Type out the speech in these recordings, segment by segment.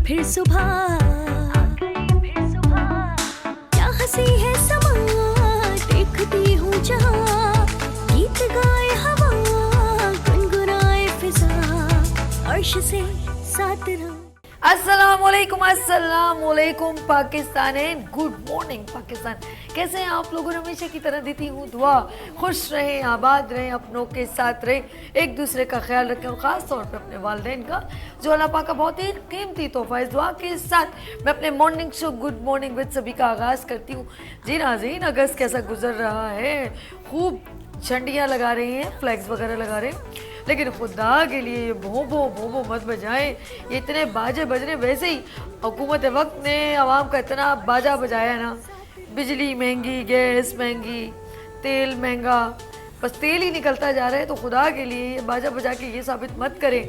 फिर सुबह, क्या हंसी है समा, देखती हूँ जहाँ, गीत गाए हवा, गुनगुनाए फिजा, अर्श से साथ रहो। अस्सलामुअलैकुम Pakistan and good morning Pakistan. कैसे हैं आप लोगों ने? हमेशा की तरह देती हूँ दुआ, खुश रहें, आबाद रहें, अपनों के साथ रहें, एक दूसरे का ख्याल रखें और ख़ास तौर पे अपने वालिदैन का, जो अल्लाह पाक का बहुत ही कीमती तोहफा है। इस दुआ के साथ मैं अपने morning show good morning with सभी का आगाज़ करती हूँ। जी नाज़रीन, अगस्त कैसा गुजर रहा है, खूब झंडियाँ लगा रही हैं, फ्लैग्स वगैरह लगा रहे हैं, लेकिन खुदा के लिए ये भों भों मत बजाएं। ये इतने बाजे बज रहे, वैसे ही हुकूमत वक्त ने आवाम का इतना बाजा बजाया ना, बिजली महंगी, गैस महंगी, तेल महंगा, बस तेल ही निकलता जा रहा है। तो खुदा के लिए ये बाजा बजा के ये साबित मत करें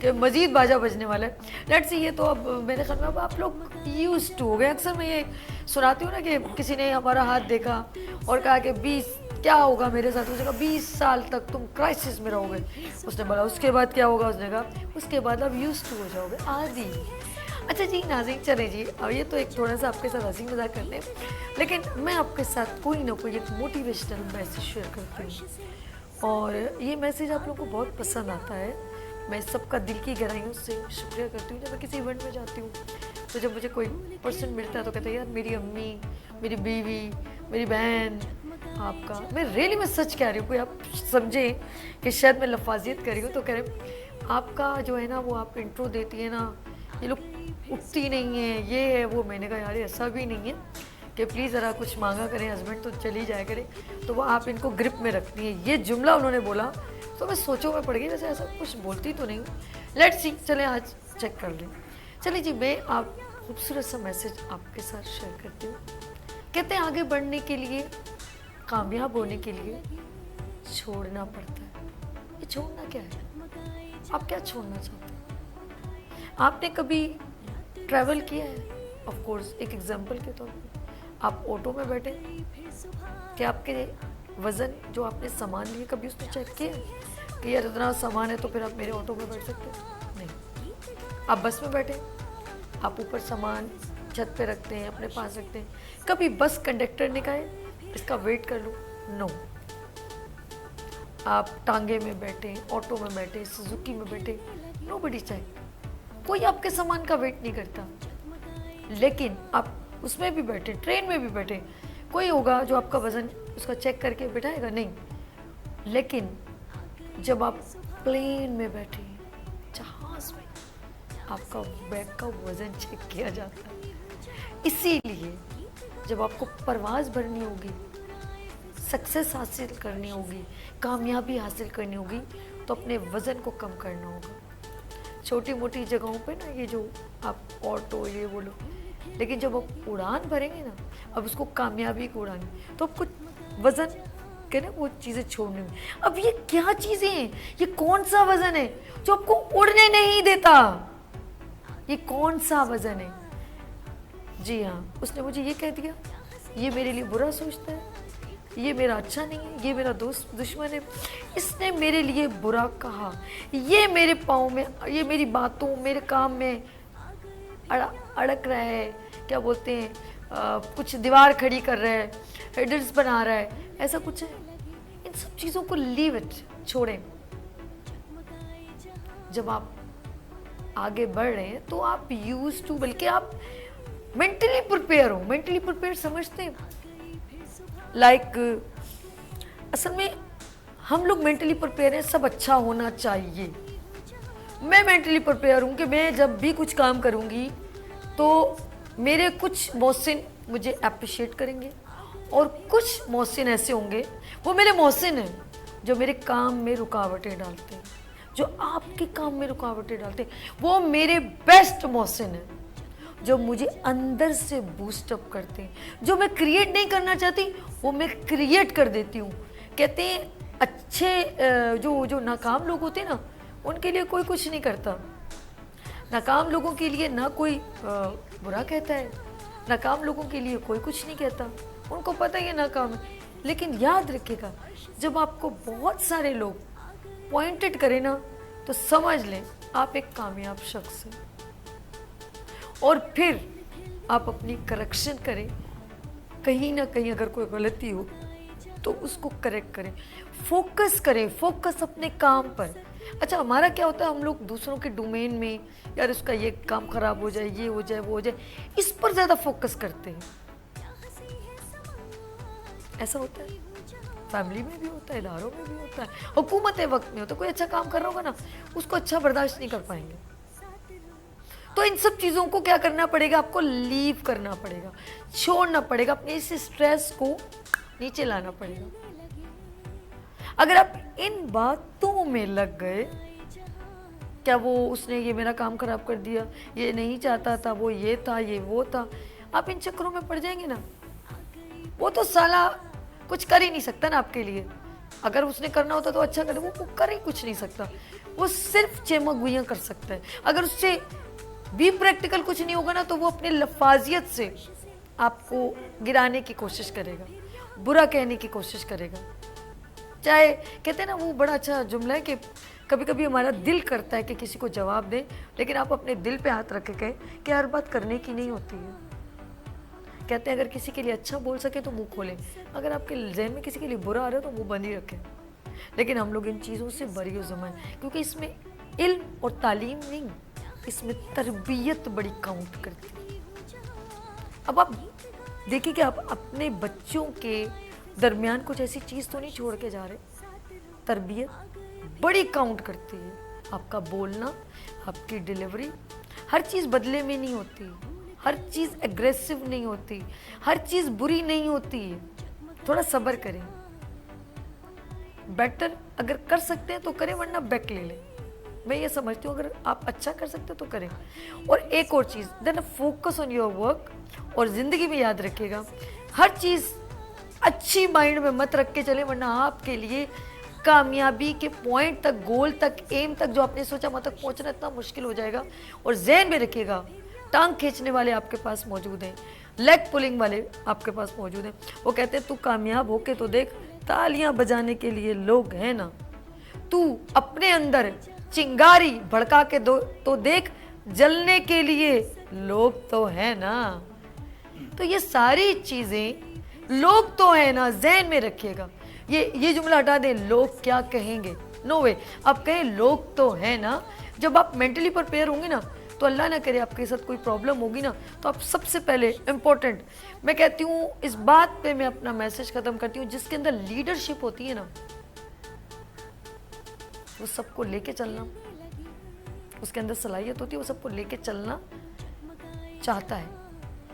कि मज़ीद बाजा बजने वाला है। लेट्स सी, ये तो अब मेरे ख्याल में अब आप लोग यूज्ड टू हो गए। अक्सर मैं ये सुनाती हूँ ना कि किसी ने हमारा हाथ देखा और कहा कि 20 क्या होगा मेरे साथ, उसने कहा 20 साल तक तुम क्राइसिस में रहोगे। उसने बोला उसके बाद क्या होगा, उसने कहा उसके बाद अब यूज टू हो जाओगे, आदि। अच्छा जी नाज़रीन, चलें जी, अब ये तो एक थोड़ा सा आपके साथ हंसी मजाक करते हैं, लेकिन मैं आपके साथ कोई ना कोई एक मोटिवेशनल मैसेज शेयर करती हूँ और ये मैसेज आप लोगों को बहुत पसंद आता है। मैं सबका दिल की गहराइयों से शुक्रिया करती हूँ। जब मैं किसी इवेंट में जाती हूँ तो जब मुझे कोई पर्सन मिलता है तो कहते हैं यार मेरी अम्मी, मेरी बीवी, मेरी बहन, आपका, मैं रियली मैं सच कह रही हूँ, कोई आप समझें कि शायद मैं लफाजियत कर रही हूँ, तो कह रहे आपका जो है ना वो आप इंट्रो देती है ना, ये लोग उठती नहीं है, ये है वो। मैंने कहा यार ऐसा भी नहीं है कि प्लीज़ ज़रा कुछ मांगा करें, हस्बैंड तो चली जाया करें, तो वो आप इनको ग्रिप में रखती है। ये जुमला उन्होंने बोला तो मैं सोचो में पड़ गई, वैसे ऐसा कुछ बोलती तो नहीं हूँ। लेट्स सी, चलें आज चेक कर लें। चलिए जी, मैं आप खूबसूरत सा मैसेज आपके साथ शेयर करती हूँ। कहते हैं आगे बढ़ने के लिए, कामयाब होने के लिए छोड़ना पड़ता है। ये छोड़ना क्या है? आप क्या छोड़ना चाहते हैं? आपने कभी ट्रैवल किया है? ऑफ कोर्स, एक एग्जांपल के तौर पे आप ऑटो में बैठे, क्या आपके वज़न जो आपने सामान लिए कभी उसने चेक किया कि यार इतना सामान है तो फिर आप मेरे ऑटो में बैठ सकते हैं? नहीं। आप बस में बैठे, आप ऊपर सामान छत पे रखते हैं, अपने पास रखते हैं, कभी बस कंडक्टर ने कहा इसका वेट कर लो? नो। आप टांगे में बैठे, ऑटो में बैठे, सुजुकी में बैठे, नोबडी चेक, कोई आपके सामान का वेट नहीं करता। लेकिन आप उसमें भी बैठे, ट्रेन में भी बैठे, कोई होगा जो आपका वज़न उसका चेक करके बिठाएगा? नहीं। लेकिन जब आप प्लेन में बैठे, जहाज में, आपका बैग का वज़न चेक किया जाता है। इसीलिए जब आपको परवाज़ भरनी होगी, सक्सेस हासिल करनी होगी, कामयाबी हासिल करनी होगी, तो अपने वज़न को कम करना होगा। छोटी मोटी जगहों पे ना ये जो आप ऑटो ये बोलो, लेकिन जब आप उड़ान भरेंगे ना, अब उसको कामयाबी को उड़ानी, तो आपको वज़न के ना वो चीज़ें छोड़नी होगी। अब ये क्या चीज़ें हैं? ये कौन सा वज़न है जो आपको उड़ने नहीं देता? ये कौन सा वज़न है? जी हाँ, उसने मुझे ये कह दिया, ये मेरे लिए बुरा सोचता है, ये मेरा अच्छा नहीं है, ये मेरा दोस्त दुश्मन है, इसने मेरे लिए बुरा कहा, ये मेरे पाँव में, ये मेरी बातों, मेरे काम में अड़क रहा है, क्या बोलते हैं, कुछ दीवार खड़ी कर रहा है, हेडर्स बना रहा है, ऐसा कुछ है। इन सब चीज़ों को लीव इट, छोड़ें। जब आप आगे बढ़ रहे हैं तो आप यूज टू, बल्कि आप मेंटली प्रिपेयर हो। मेंटली प्रिपेयर समझते हैं? लाइक असल में हम लोग मेंटली प्रिपेयर हैं, सब अच्छा होना चाहिए। मैं मेंटली प्रिपेयर हूँ कि मैं जब भी कुछ काम करूँगी तो मेरे कुछ मोहसिन मुझे अप्रिशिएट करेंगे और कुछ मोहसिन ऐसे होंगे, वो मेरे मोहसिन हैं जो मेरे काम में रुकावटें डालते हैं, जो आपके काम में रुकावटें डालते हैं। वो मेरे बेस्ट मोहसिन हैं जो मुझे अंदर से बूस्टअप करते हैं। जो मैं क्रिएट नहीं करना चाहती वो मैं क्रिएट कर देती हूँ। कहते हैं अच्छे जो नाकाम लोग होते हैं ना, उनके लिए कोई कुछ नहीं करता। नाकाम लोगों के लिए ना कोई बुरा कहता है, नाकाम लोगों के लिए कोई कुछ नहीं कहता, उनको पता ही है नाकाम है। लेकिन याद रखिएगा, जब आपको बहुत सारे लोग पॉइंटेड करें ना, तो समझ लें आप एक कामयाब शख्स हैं। और फिर आप अपनी करेक्शन करें। कहीं ना कहीं अगर कोई गलती हो तो उसको करेक्ट करें, फोकस करें, फोकस अपने काम पर। अच्छा, हमारा क्या होता है, हम लोग दूसरों के डोमेन में, यार उसका ये काम खराब हो जाए, ये हो जाए, वो हो जाए, इस पर ज़्यादा फोकस करते हैं। ऐसा होता है, फैमिली में भी होता है, इदारों में भी होता है, हुकूमत वक्त में होता है। कोई अच्छा काम कर रहा होगा ना, उसको अच्छा बर्दाश्त नहीं कर पाएंगे। तो इन सब चीज़ों को क्या करना पड़ेगा, आपको लीव करना पड़ेगा, छोड़ना पड़ेगा, अपने इस स्ट्रेस को नीचे लाना पड़ेगा। अगर आप इन बातों में लग गए, क्या वो उसने ये मेरा काम खराब कर दिया, ये नहीं चाहता था, वो ये था, ये वो था, आप इन चक्करों में पड़ जाएंगे ना। वो तो साला कुछ कर ही नहीं सकता ना आपके लिए। अगर उसने करना होता तो अच्छा करे, वो कर ही कुछ नहीं सकता, वो सिर्फ चेमक कर सकता है। अगर उससे भी प्रैक्टिकल कुछ नहीं होगा ना, तो वो अपने लफाजियत से आपको गिराने की कोशिश करेगा, बुरा कहने की कोशिश करेगा। चाहे कहते हैं ना, वो बड़ा अच्छा जुमला है कि कभी कभी हमारा दिल करता है कि किसी को जवाब दें, लेकिन आप अपने दिल पे हाथ रख के कहें कि हर बात करने की नहीं होती है। कहते हैं अगर किसी के लिए अच्छा बोल सके तो मुंह खोलें, अगर आपके जहन में किसी के लिए बुरा आ रहा है तो मुंह बंद ही रखें। लेकिन हम लोग इन चीज़ों से बरी ज़मां हैं, क्योंकि इसमें इल्म और तालीम नहीं, इसमें तरबियत बड़ी काउंट करती है। अब आप देखिए कि आप अपने बच्चों के दरमियान कुछ ऐसी चीज़ तो नहीं छोड़ के जा रहे। तरबियत बड़ी काउंट करती है, आपका बोलना, आपकी डिलीवरी, हर चीज़ बदले में नहीं होती, हर चीज़ एग्रेसिव नहीं होती, हर चीज़ बुरी नहीं होती है। थोड़ा सब्र करें, बेटर अगर कर सकते हैं तो करें, वरना बैक ले लें। मैं ये समझती हूँ अगर आप अच्छा कर सकते हो तो करें। और एक और चीज़, then focus on your work. और ज़िंदगी में याद रखिएगा, हर चीज़ अच्छी माइंड में मत रख के चले, वरना आपके लिए कामयाबी के पॉइंट तक, गोल तक, एम तक जो आपने सोचा वहाँ तक पहुँचना इतना मुश्किल हो जाएगा। और ज़हन में रखिएगा, टांग खींचने वाले आपके पास मौजूद हैं, लेग पुलिंग वाले आपके पास मौजूद हैं। वो कहते हैं तू कामयाब होके तो देख, तालियां बजाने के लिए लोग हैं ना। तू अपने अंदर चिंगारी भड़का के दो तो देख, जलने के लिए लोग तो है ना। तो ये सारी चीजें, लोग तो है ना, जहन में रखिएगा। ये जुमला हटा दें, लोग क्या कहेंगे, नो वे। आप कहें लोग तो है ना। जब आप मेंटली प्रिपेयर होंगे ना, तो अल्लाह ना करे आपके साथ कोई प्रॉब्लम होगी ना, तो आप सबसे पहले इम्पोर्टेंट, मैं कहती हूँ इस बात पे मैं अपना मैसेज खत्म करती हूँ, जिसके अंदर लीडरशिप होती है ना, वो सबको लेके चलना, उसके अंदर सलाहियत होती है, वो सबको लेके चलना चाहता है,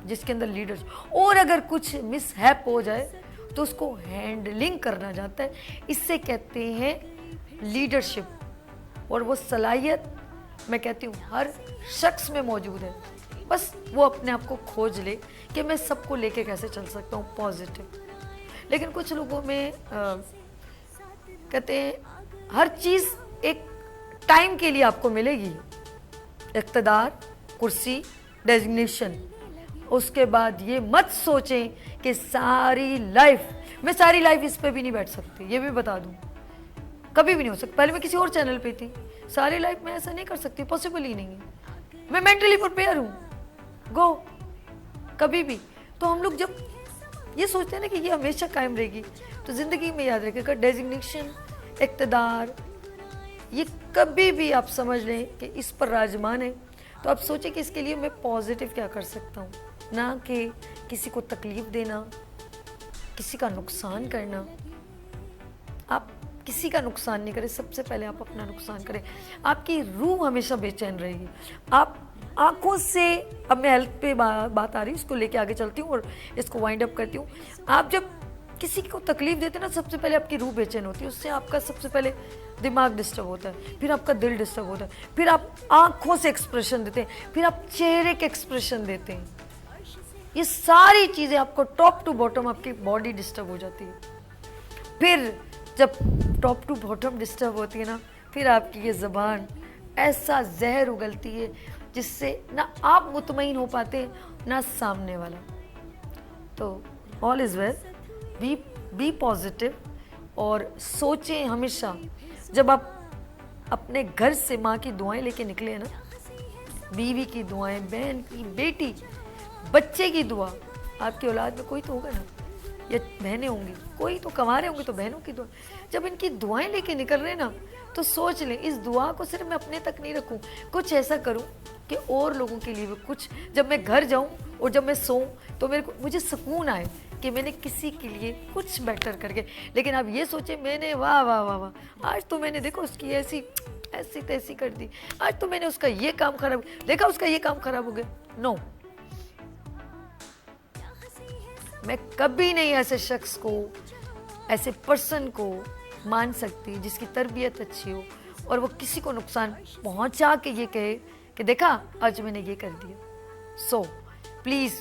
जिसके अंदर लीडरशिप। और अगर कुछ मिसहैप हो जाए तो उसको हैंडलिंग करना चाहता है, इससे कहते हैं लीडरशिप। और वो सलाहियत मैं कहती हूँ हर शख्स में मौजूद है, बस वो अपने आप को खोज ले कि मैं सबको लेके कैसे चल सकता हूँ पॉजिटिव। लेकिन कुछ लोगों में कहते हैं हर चीज़ एक टाइम के लिए आपको मिलेगी, इक़्तिदार, कुर्सी, डेजिग्नेशन। उसके बाद ये मत सोचें कि सारी लाइफ, मैं सारी लाइफ इस पे भी नहीं बैठ सकती, ये भी बता दूँ, कभी भी नहीं हो सकता। पहले मैं किसी और चैनल पे थी, सारी लाइफ में ऐसा नहीं कर सकती, पॉसिबल ही नहीं है। मैं मेंटली प्रिपेयर हूँ, गो कभी भी। तो हम लोग जब ये सोचते हैं ना कि ये हमेशा कायम रहेगी, तो ज़िंदगी में याद रखिएगा डेजिग्नेशन, इक़्तिदार, ये कभी भी आप समझ लें कि इस पर राजमान है, तो आप सोचें कि इसके लिए मैं पॉजिटिव क्या कर सकता हूँ, ना कि किसी को तकलीफ़ देना, किसी का नुकसान करना। आप किसी का नुकसान नहीं करें, सबसे पहले आप अपना नुकसान करें। आपकी रूह हमेशा बेचैन रहेगी। आप आंखों से, अब मैं हेल्थ पे बात आ रही है, इसको लेके आगे चलती हूँ और इसको वाइंड अप करती हूँ। आप जब किसी को तकलीफ देते हैं ना, सबसे पहले आपकी रूह बेचैन होती है, उससे आपका सबसे पहले दिमाग डिस्टर्ब होता है, फिर आपका दिल डिस्टर्ब होता है, फिर आप आंखों से एक्सप्रेशन देते हैं, फिर आप चेहरे के एक्सप्रेशन देते हैं। ये सारी चीज़ें आपको टॉप टू बॉटम आपकी बॉडी डिस्टर्ब हो जाती है। फिर जब टॉप टू बॉटम डिस्टर्ब होती है ना, फिर आपकी ये ज़बान ऐसा जहर उगलती है जिससे ना आप मुतमईन हो पाते ना सामने वाला। तो all is well, be positive और सोचें हमेशा, जब आप अपने घर से माँ की दुआएं लेके निकले ना, बीवी की दुआएं, बहन की, बेटी, बच्चे की दुआ, आपकी औलाद में कोई तो होगा ना, या बहनें होंगी, कोई तो कमा रहे होंगे तो बहनों की दुआ। जब इनकी दुआएं लेके निकल रहे हैं ना, तो सोच लें इस दुआ को सिर्फ मैं अपने तक नहीं रखूं, कुछ ऐसा करूं कि और लोगों के लिए भी कुछ, जब मैं घर जाऊं और जब मैं सोऊं तो मुझे सुकून आए कि मैंने किसी के लिए कुछ बेटर करके। लेकिन आप ये सोचें मैंने वाह वाह वाह वाह, आज तो मैंने देखो उसकी ऐसी ऐसी तैसी कर दी, आज तो मैंने उसका ये काम खराब देखा, उसका ये काम खराब हो गया। नो, मैं कभी नहीं ऐसे शख्स को, ऐसे पर्सन को मान सकती जिसकी तरबियत अच्छी हो और वो किसी को नुकसान पहुंचा के ये कहे कि देखा आज मैंने ये कर दिया। सो प्लीज़,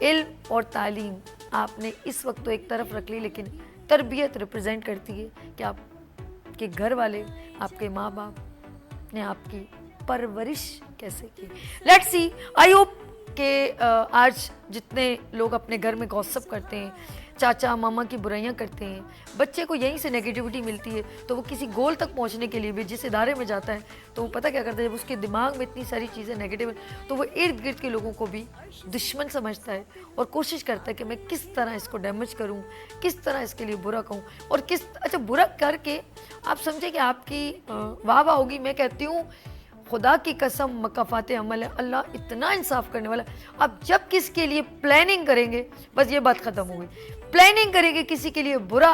इल्म और तालीम आपने इस वक्त तो एक तरफ रख ली, लेकिन तरबियत रिप्रेजेंट करती है कि आपके घर वाले, आपके माँ बाप ने आपकी परवरिश कैसे की। लेट्स सी, आई होप कि आज जितने लोग अपने घर में गॉसिप करते हैं, चाचा मामा की बुराइयां करते हैं, बच्चे को यहीं से नेगेटिविटी मिलती है, तो वो किसी गोल तक पहुंचने के लिए भी जिस इदारे में जाता है तो वो पता क्या करता है, जब उसके दिमाग में इतनी सारी चीज़ें नेगेटिव तो वो इर्द गिर्द के लोगों को भी दुश्मन समझता है और कोशिश करता है कि मैं किस तरह इसको डैमेज करूं, किस तरह इसके लिए बुरा कहूं और अच्छा बुरा करके आप समझे कि आपकी वाह वाह होगी। मैं कहती हूँ खुदा की कसम मकाफाते अमल है, अल्लाह इतना इंसाफ करने वाला। अब जब किसके लिए प्लानिंग करेंगे, बस ये बात ख़त्म हो गई, प्लानिंग करेंगे किसी के लिए बुरा,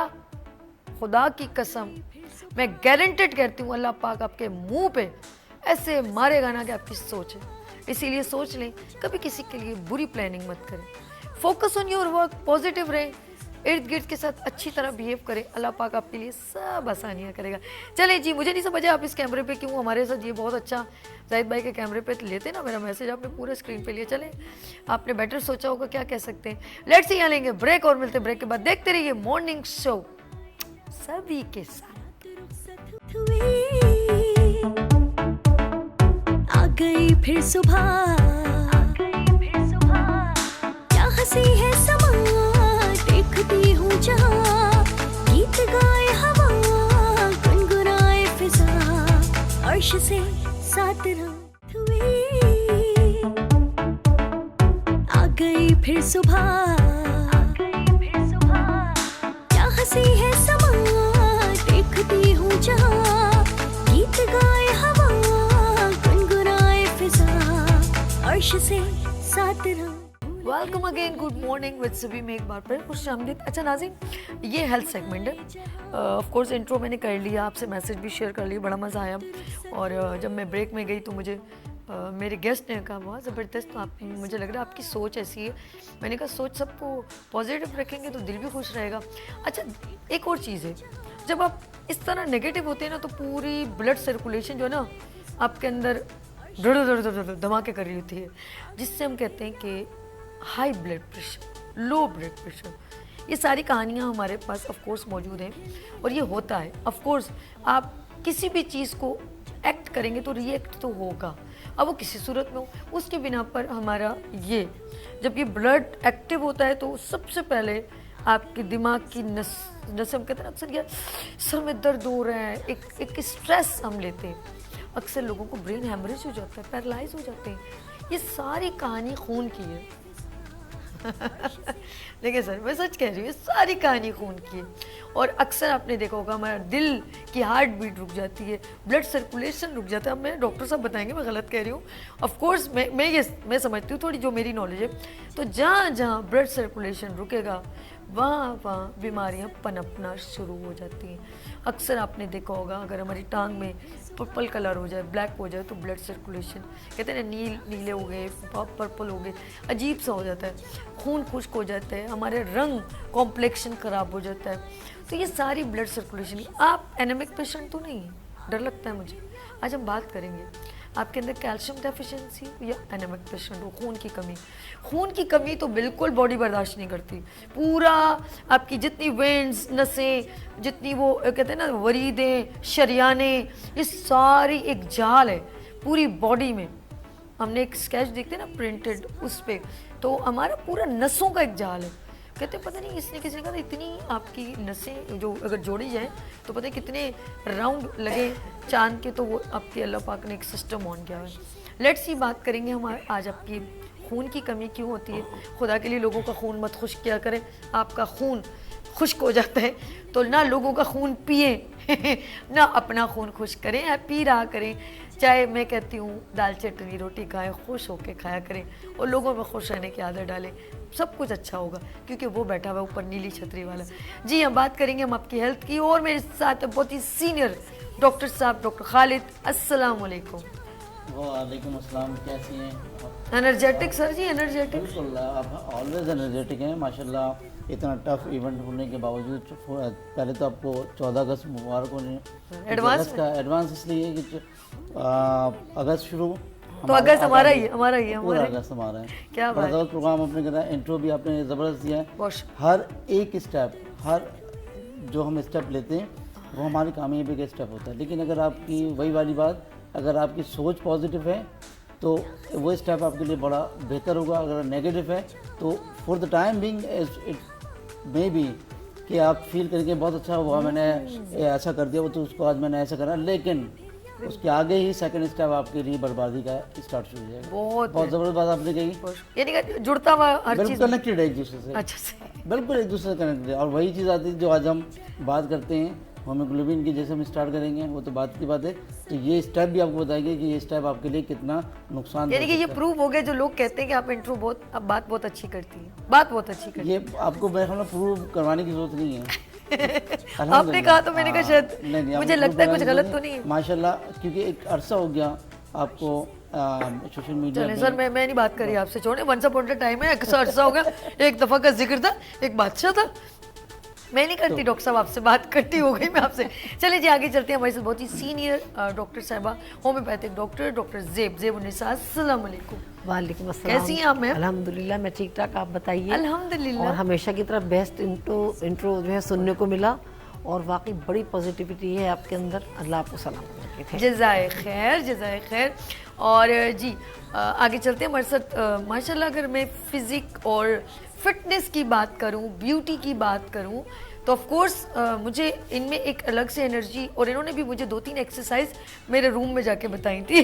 खुदा की कसम मैं गारंटेड कहती हूँ अल्लाह पाक आपके मुंह पे ऐसे मारेगा ना कि आपकी सोच है। इसीलिए सोच लें, कभी किसी के लिए बुरी प्लानिंग मत करें, focus on your work, positive रहें, इर्द गिर्द के साथ अच्छी तरह बिहेव करें, अल्लाह पाक आपके लिए सब आसानियाँ करेगा। चलें जी, मुझे नहीं समझ आप इस कैमरे पे क्यों हमारे साथ ये बहुत अच्छा जाहिद भाई के कैमरे पे लेते ना, मेरा मैसेज आपने पूरे स्क्रीन पे लिया। चलें, आपने बेटर सोचा होगा, क्या कह सकते हैं। लेट्स सी, यहाँ लेंगे ब्रेक और मिलते ब्रेक के बाद। देखते रहिए मॉर्निंग शो सभी के साथ। आ गई फिर सुबह, क्या हंसी है समा, देखती हूँ जहाँ, गीत गाए हवा, गुनगुनाए फिजा, अर्श से सात रात हुई। आ गई फिर सुबह, क्या हंसी है समा, देखती हूँ जहाँ, गीत गाए हवा, गुनगुनाए फिजा, अर्श से सात रात। Welcome again, good morning with सभी में एक बार फिर खुश आमदीद। अच्छा नाज़रीन, ये हेल्थ सेगमेंट है। ऑफ कोर्स इंट्रो मैंने कर लिया, आपसे मैसेज भी शेयर कर लिया, बड़ा मज़ा आया। और जब मैं ब्रेक में गई तो मुझे मेरे गेस्ट ने कहा बहुत ज़बरदस्त, तो आप, मुझे लग रहा है आपकी सोच ऐसी है। मैंने कहा सोच सबको पॉजिटिव रखेंगे तो दिल भी खुश रहेगा। अच्छा, एक और चीज़ है, जब आप इस तरह नेगेटिव होते हैं ना तो पूरी ब्लड सर्कुलेशन जो है ना आपके अंदर धमाके कर रही होती है, जिससे हम कहते हैं कि high blood pressure, low blood pressure, ये सारी कहानियाँ हमारे पास ऑफ कोर्स मौजूद हैं और ये होता है। ऑफ कोर्स आप किसी भी चीज़ को एक्ट करेंगे तो रिएक्ट तो होगा, अब वो किसी सूरत में हो, उसके बिना पर हमारा ये जब ये ब्लड एक्टिव होता है तो सबसे पहले आपके दिमाग की नस हम कहते हैं ना, अक्सर ये सर में दर्द हो रहा है, एक स्ट्रेस हम लेते हैं, अक्सर लोगों को ब्रेन हैमरेज हो जाता है, पैरालाइज हो जाते हैं। ये सारी कहानी खून की है। देखिए सर, मैं सच कह रही हूँ, सारी कहानी खून की है। और अक्सर आपने देखा होगा हमारा दिल की हार्ट बीट रुक जाती है, ब्लड सर्कुलेशन रुक जाता है। अब मैं डॉक्टर साहब बताएंगे, मैं गलत कह रही हूँ। ऑफ कोर्स मैं समझती हूँ थोड़ी, जो मेरी नॉलेज है, तो जहाँ जहाँ ब्लड सर्कुलेशन रुकेगा वहाँ बीमारियाँ पनपना शुरू हो जाती हैं। अक्सर आपने देखा होगा अगर हमारी टांग में पर्पल कलर हो जाए, ब्लैक हो जाए, तो ब्लड सर्कुलेशन कहते हैं ना, नीले हो गए, पर्पल हो गए, अजीब सा हो जाता है, खून खुश्क हो जाता है, हमारे रंग कॉम्प्लेक्शन ख़राब हो जाता है। तो ये सारी ब्लड सर्कुलेशन। आप एनेमिक पेशेंट तो नहीं है, डर लगता है मुझे। आज हम बात करेंगे आपके अंदर कैल्शियम डेफिशिएंसी या एनेमिक पेशेंट हो, खून की कमी। खून की कमी तो बिल्कुल बॉडी बर्दाश्त नहीं करती। पूरा आपकी जितनी वेन्स, नसें, जितनी वो कहते हैं ना वरीदें, शरियानें, ये सारी एक जाल है पूरी बॉडी में। हमने एक स्केच देखते हैं ना प्रिंटेड, उस पर तो हमारा पूरा नसों का एक जाल है, कहते पता नहीं इसने किसी ने कहा था, इतनी आपकी नसें जो अगर जोड़ी जाए तो पता नहीं कितने राउंड लगे चांद के, तो वो आपके अल्लाह पाक ने एक सिस्टम ऑन किया है। लेट्स सी बात करेंगे हम आज आपकी खून की कमी क्यों होती है। खुदा के लिए लोगों का खून मत खुश्क किया करें, आपका खून खुश्क हो जाता है तो ना लोगों का खून पिए ना अपना खून खुश्क करें या पी रहा करें। चाहे मैं कहती हूँ दाल चटनी रोटी खाएं, खुश होकर खाया करें और लोगों में खुश रहने की आदत डालें, सब कुछ अच्छा होगा क्योंकि वो बैठा हुआ ऊपर नीली छतरी वाला। जी हम बात करेंगे हम आपकी हेल्थ की और मेरे साथ बहुत ही सीनियर डॉक्टर साहब डॉक्टर खालिद। अस्सलाम वालेकुम। वालेकुम अस्सलाम, कैसी हैं आप? एनर्जेटिक सर जी, एनर्जेटिक। बिल्कुल, आप ऑलवेज एनर्जेटिक हैं माशाल्लाह। इतना टफ इवेंट होने के बावजूद पहले तो आपको 14 अगस्त मुबारक होने एडवांस इसलिए कि अगस्त शुरू तो अगस्त हमारा ही है पूरा अगस्त हमारा है। क्या बात है। प्रोग्राम आपने करा, इंट्रो भी आपने ज़बरदस्त दिया है। हर एक स्टेप, हर जो हम स्टेप लेते हैं वो हमारी कामयाबी का स्टेप होता है। लेकिन अगर आपकी वही वाली बात, अगर आपकी सोच पॉजिटिव है तो वो स्टेप आपके लिए बड़ा बेहतर होगा। अगर नेगेटिव है तो for the time being it may be कि आप फील करेंगे बहुत अच्छा हुआ, मैंने ऐसा कर दिया, वो तो उसको आज मैंने ऐसा करा, लेकिन उसके आगे ही सेकंड स्टेप आपके लिए बर्बादी का स्टार्ट शुरू हो जाएगा। बहुत ज़बरदस्त बात आपने कही, यानी कि जुड़ता हुआ हर चीज़ कनेक्टेड है एक दूसरे से। अच्छा से बिल्कुल एक दूसरे से कनेक्टेड है। और वही चीज़ आती है जो आज हम बात करते हैं हीमोग्लोबिन की, जैसे हम स्टार्ट करेंगे वो तो बात की बात है। तो ये स्टेप भी आपको बताएंगे कि ये स्टेप आपके लिए कितना नुकसान, यानी कि ये प्रूव हो गया जो लोग कहते हैं कि आप इंट्रो बहुत अब बात बहुत अच्छी करती है, बात बहुत अच्छी करती है। ये आपको मेरे ख्याल में प्रूव करवाने की जरूरत नहीं है। आपने कहा तो मैंने कहा शायद नहीं, मुझे लगता है कुछ गलत तो नहीं है माशाल्लाह, क्योंकि एक अरसा हो गया आपको सोशल मीडिया। चलें सर, मैं नहीं बात करी आपसे, छोड़े। वंस अपॉन अ टाइम है, अरसा हो गया, एक दफ़ा का जिक्र था, एक बादशाह था। मैं नहीं करती डॉक्टर साहब, आपसे बात करती हो गई मैं आपसे। चलिए जी आगे चलते हैं। हमारे साथ बहुत ही सीनियर डॉक्टर साहिबा, होम्योपैथिक डॉक्टर ज़ेब उन्नीसा। अस्सलाम वालेकुम। वालेकुम अस्सलाम। कैसी हैं आप मैम? अल्हम्दुलिल्लाह मैं ठीक ठाक, आप बताइए। अल्हम्दुलिल्लाह। और हमेशा की तरह बेस्ट इंट्रो जो है सुनने को मिला और वाकई बड़ी पॉजिटिविटी है आपके अंदर। अल्लाह आपको सलामत रखे। जज़ाए खैर। और जी आगे चलते हैं हमारे साथ। माशाल्लाह अगर मैं फिज़िक और फिटनेस की बात करूं, ब्यूटी की बात करूं तो ऑफ कोर्स मुझे इनमें एक अलग से एनर्जी, और इन्होंने भी मुझे 2-3 एक्सरसाइज मेरे रूम में जाके बताई थी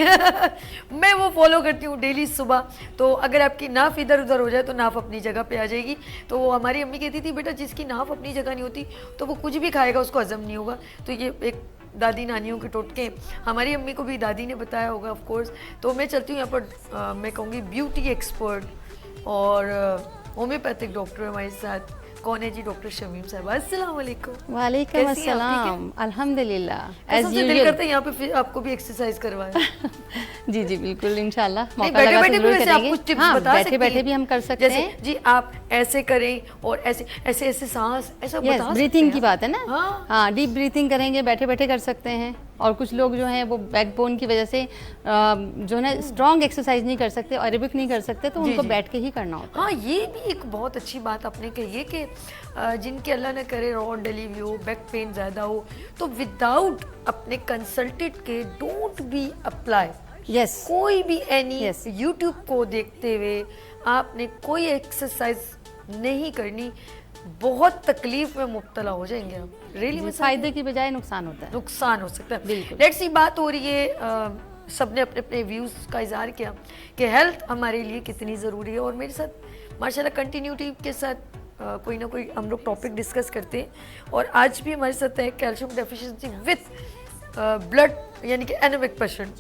मैं वो फॉलो करती हूँ डेली सुबह। तो अगर आपकी नाफ इधर उधर हो जाए तो नाफ अपनी जगह पे आ जाएगी। तो वो हमारी अम्मी कहती थी बेटा जिसकी नाफ अपनी जगह नहीं होती तो वो कुछ भी खाएगा उसको हजम नहीं होगा। तो ये एक दादी नानियों के टोटके, हमारी अम्मी को भी दादी ने बताया होगा ऑफ कोर्स। तो मैं चलती हूँ यहाँ पर मैं कहूँगी ब्यूटी एक्सपर्ट और होम्योपैथिक डॉक्टर हमारे साथ। कौन है जी? डॉक्टर शमीम साहब। अस्सलाम वालेकुम। वालेकुम अस्सलाम। अल्हम्दुलिल्लाह एज यूजुअल। दिल करता है यहाँ पे फिर आपको भी एक्सरसाइज करवाएं। जी जी बिल्कुल, इंशाल्लाह मौका बैठे लगा बैठे तो भी जरूर वैसे आप करेंगे। कुछ टिप्स हाँ, बता बैठे सकती बैठे हैं? भी हम कर सकते जैसे हैं। जी आप ऐसे करें और ऐसे सांस ऐसा बता यस, सकते ब्रीथिंग हैं की आप? बात है ना। हाँ। हाँ, डीप ब्रीथिंग करेंगे, बैठे बैठे कर सकते हैं। और कुछ लोग जो हैं वो बैकबोन की वजह से जो है ना स्ट्रॉन्ग एक्सरसाइज नहीं कर सकते, एरोबिक नहीं कर सकते, तो जी, उनको जी। बैठ के ही करना होता है। हाँ, ये भी एक बहुत अच्छी बात आपने कही है कि जिनके अल्लाह ने करे रॉड डिलीवरी हो, बैक पेन ज़्यादा हो, तो विदाउट अपने कंसल्टेड के डोंट बी अप्लाई। यस, कोई भी एनी Yes. यूट्यूब को देखते हुए आपने कोई एक्सरसाइज नहीं करनी, बहुत तकलीफ में मुब्तला हो जाएंगे आप। रियली में फायदे की बजाय नुकसान होता है। नुकसान हो सकता है। बिल्कुल। लेट्स सी बात हो रही है सबने अपने अपने व्यूज़ का इजहार किया कि हेल्थ हमारे लिए कितनी ज़रूरी है। और मेरे साथ माशाल्लाह कंटिन्यूटी के साथ कोई ना कोई हम लोग टॉपिक डिस्कस करते हैं। और आज भी हमारे साथ है कैल्शियम डेफिशिएंसी विथ ब्लड, यानी कि एनीमिक पेशेंट,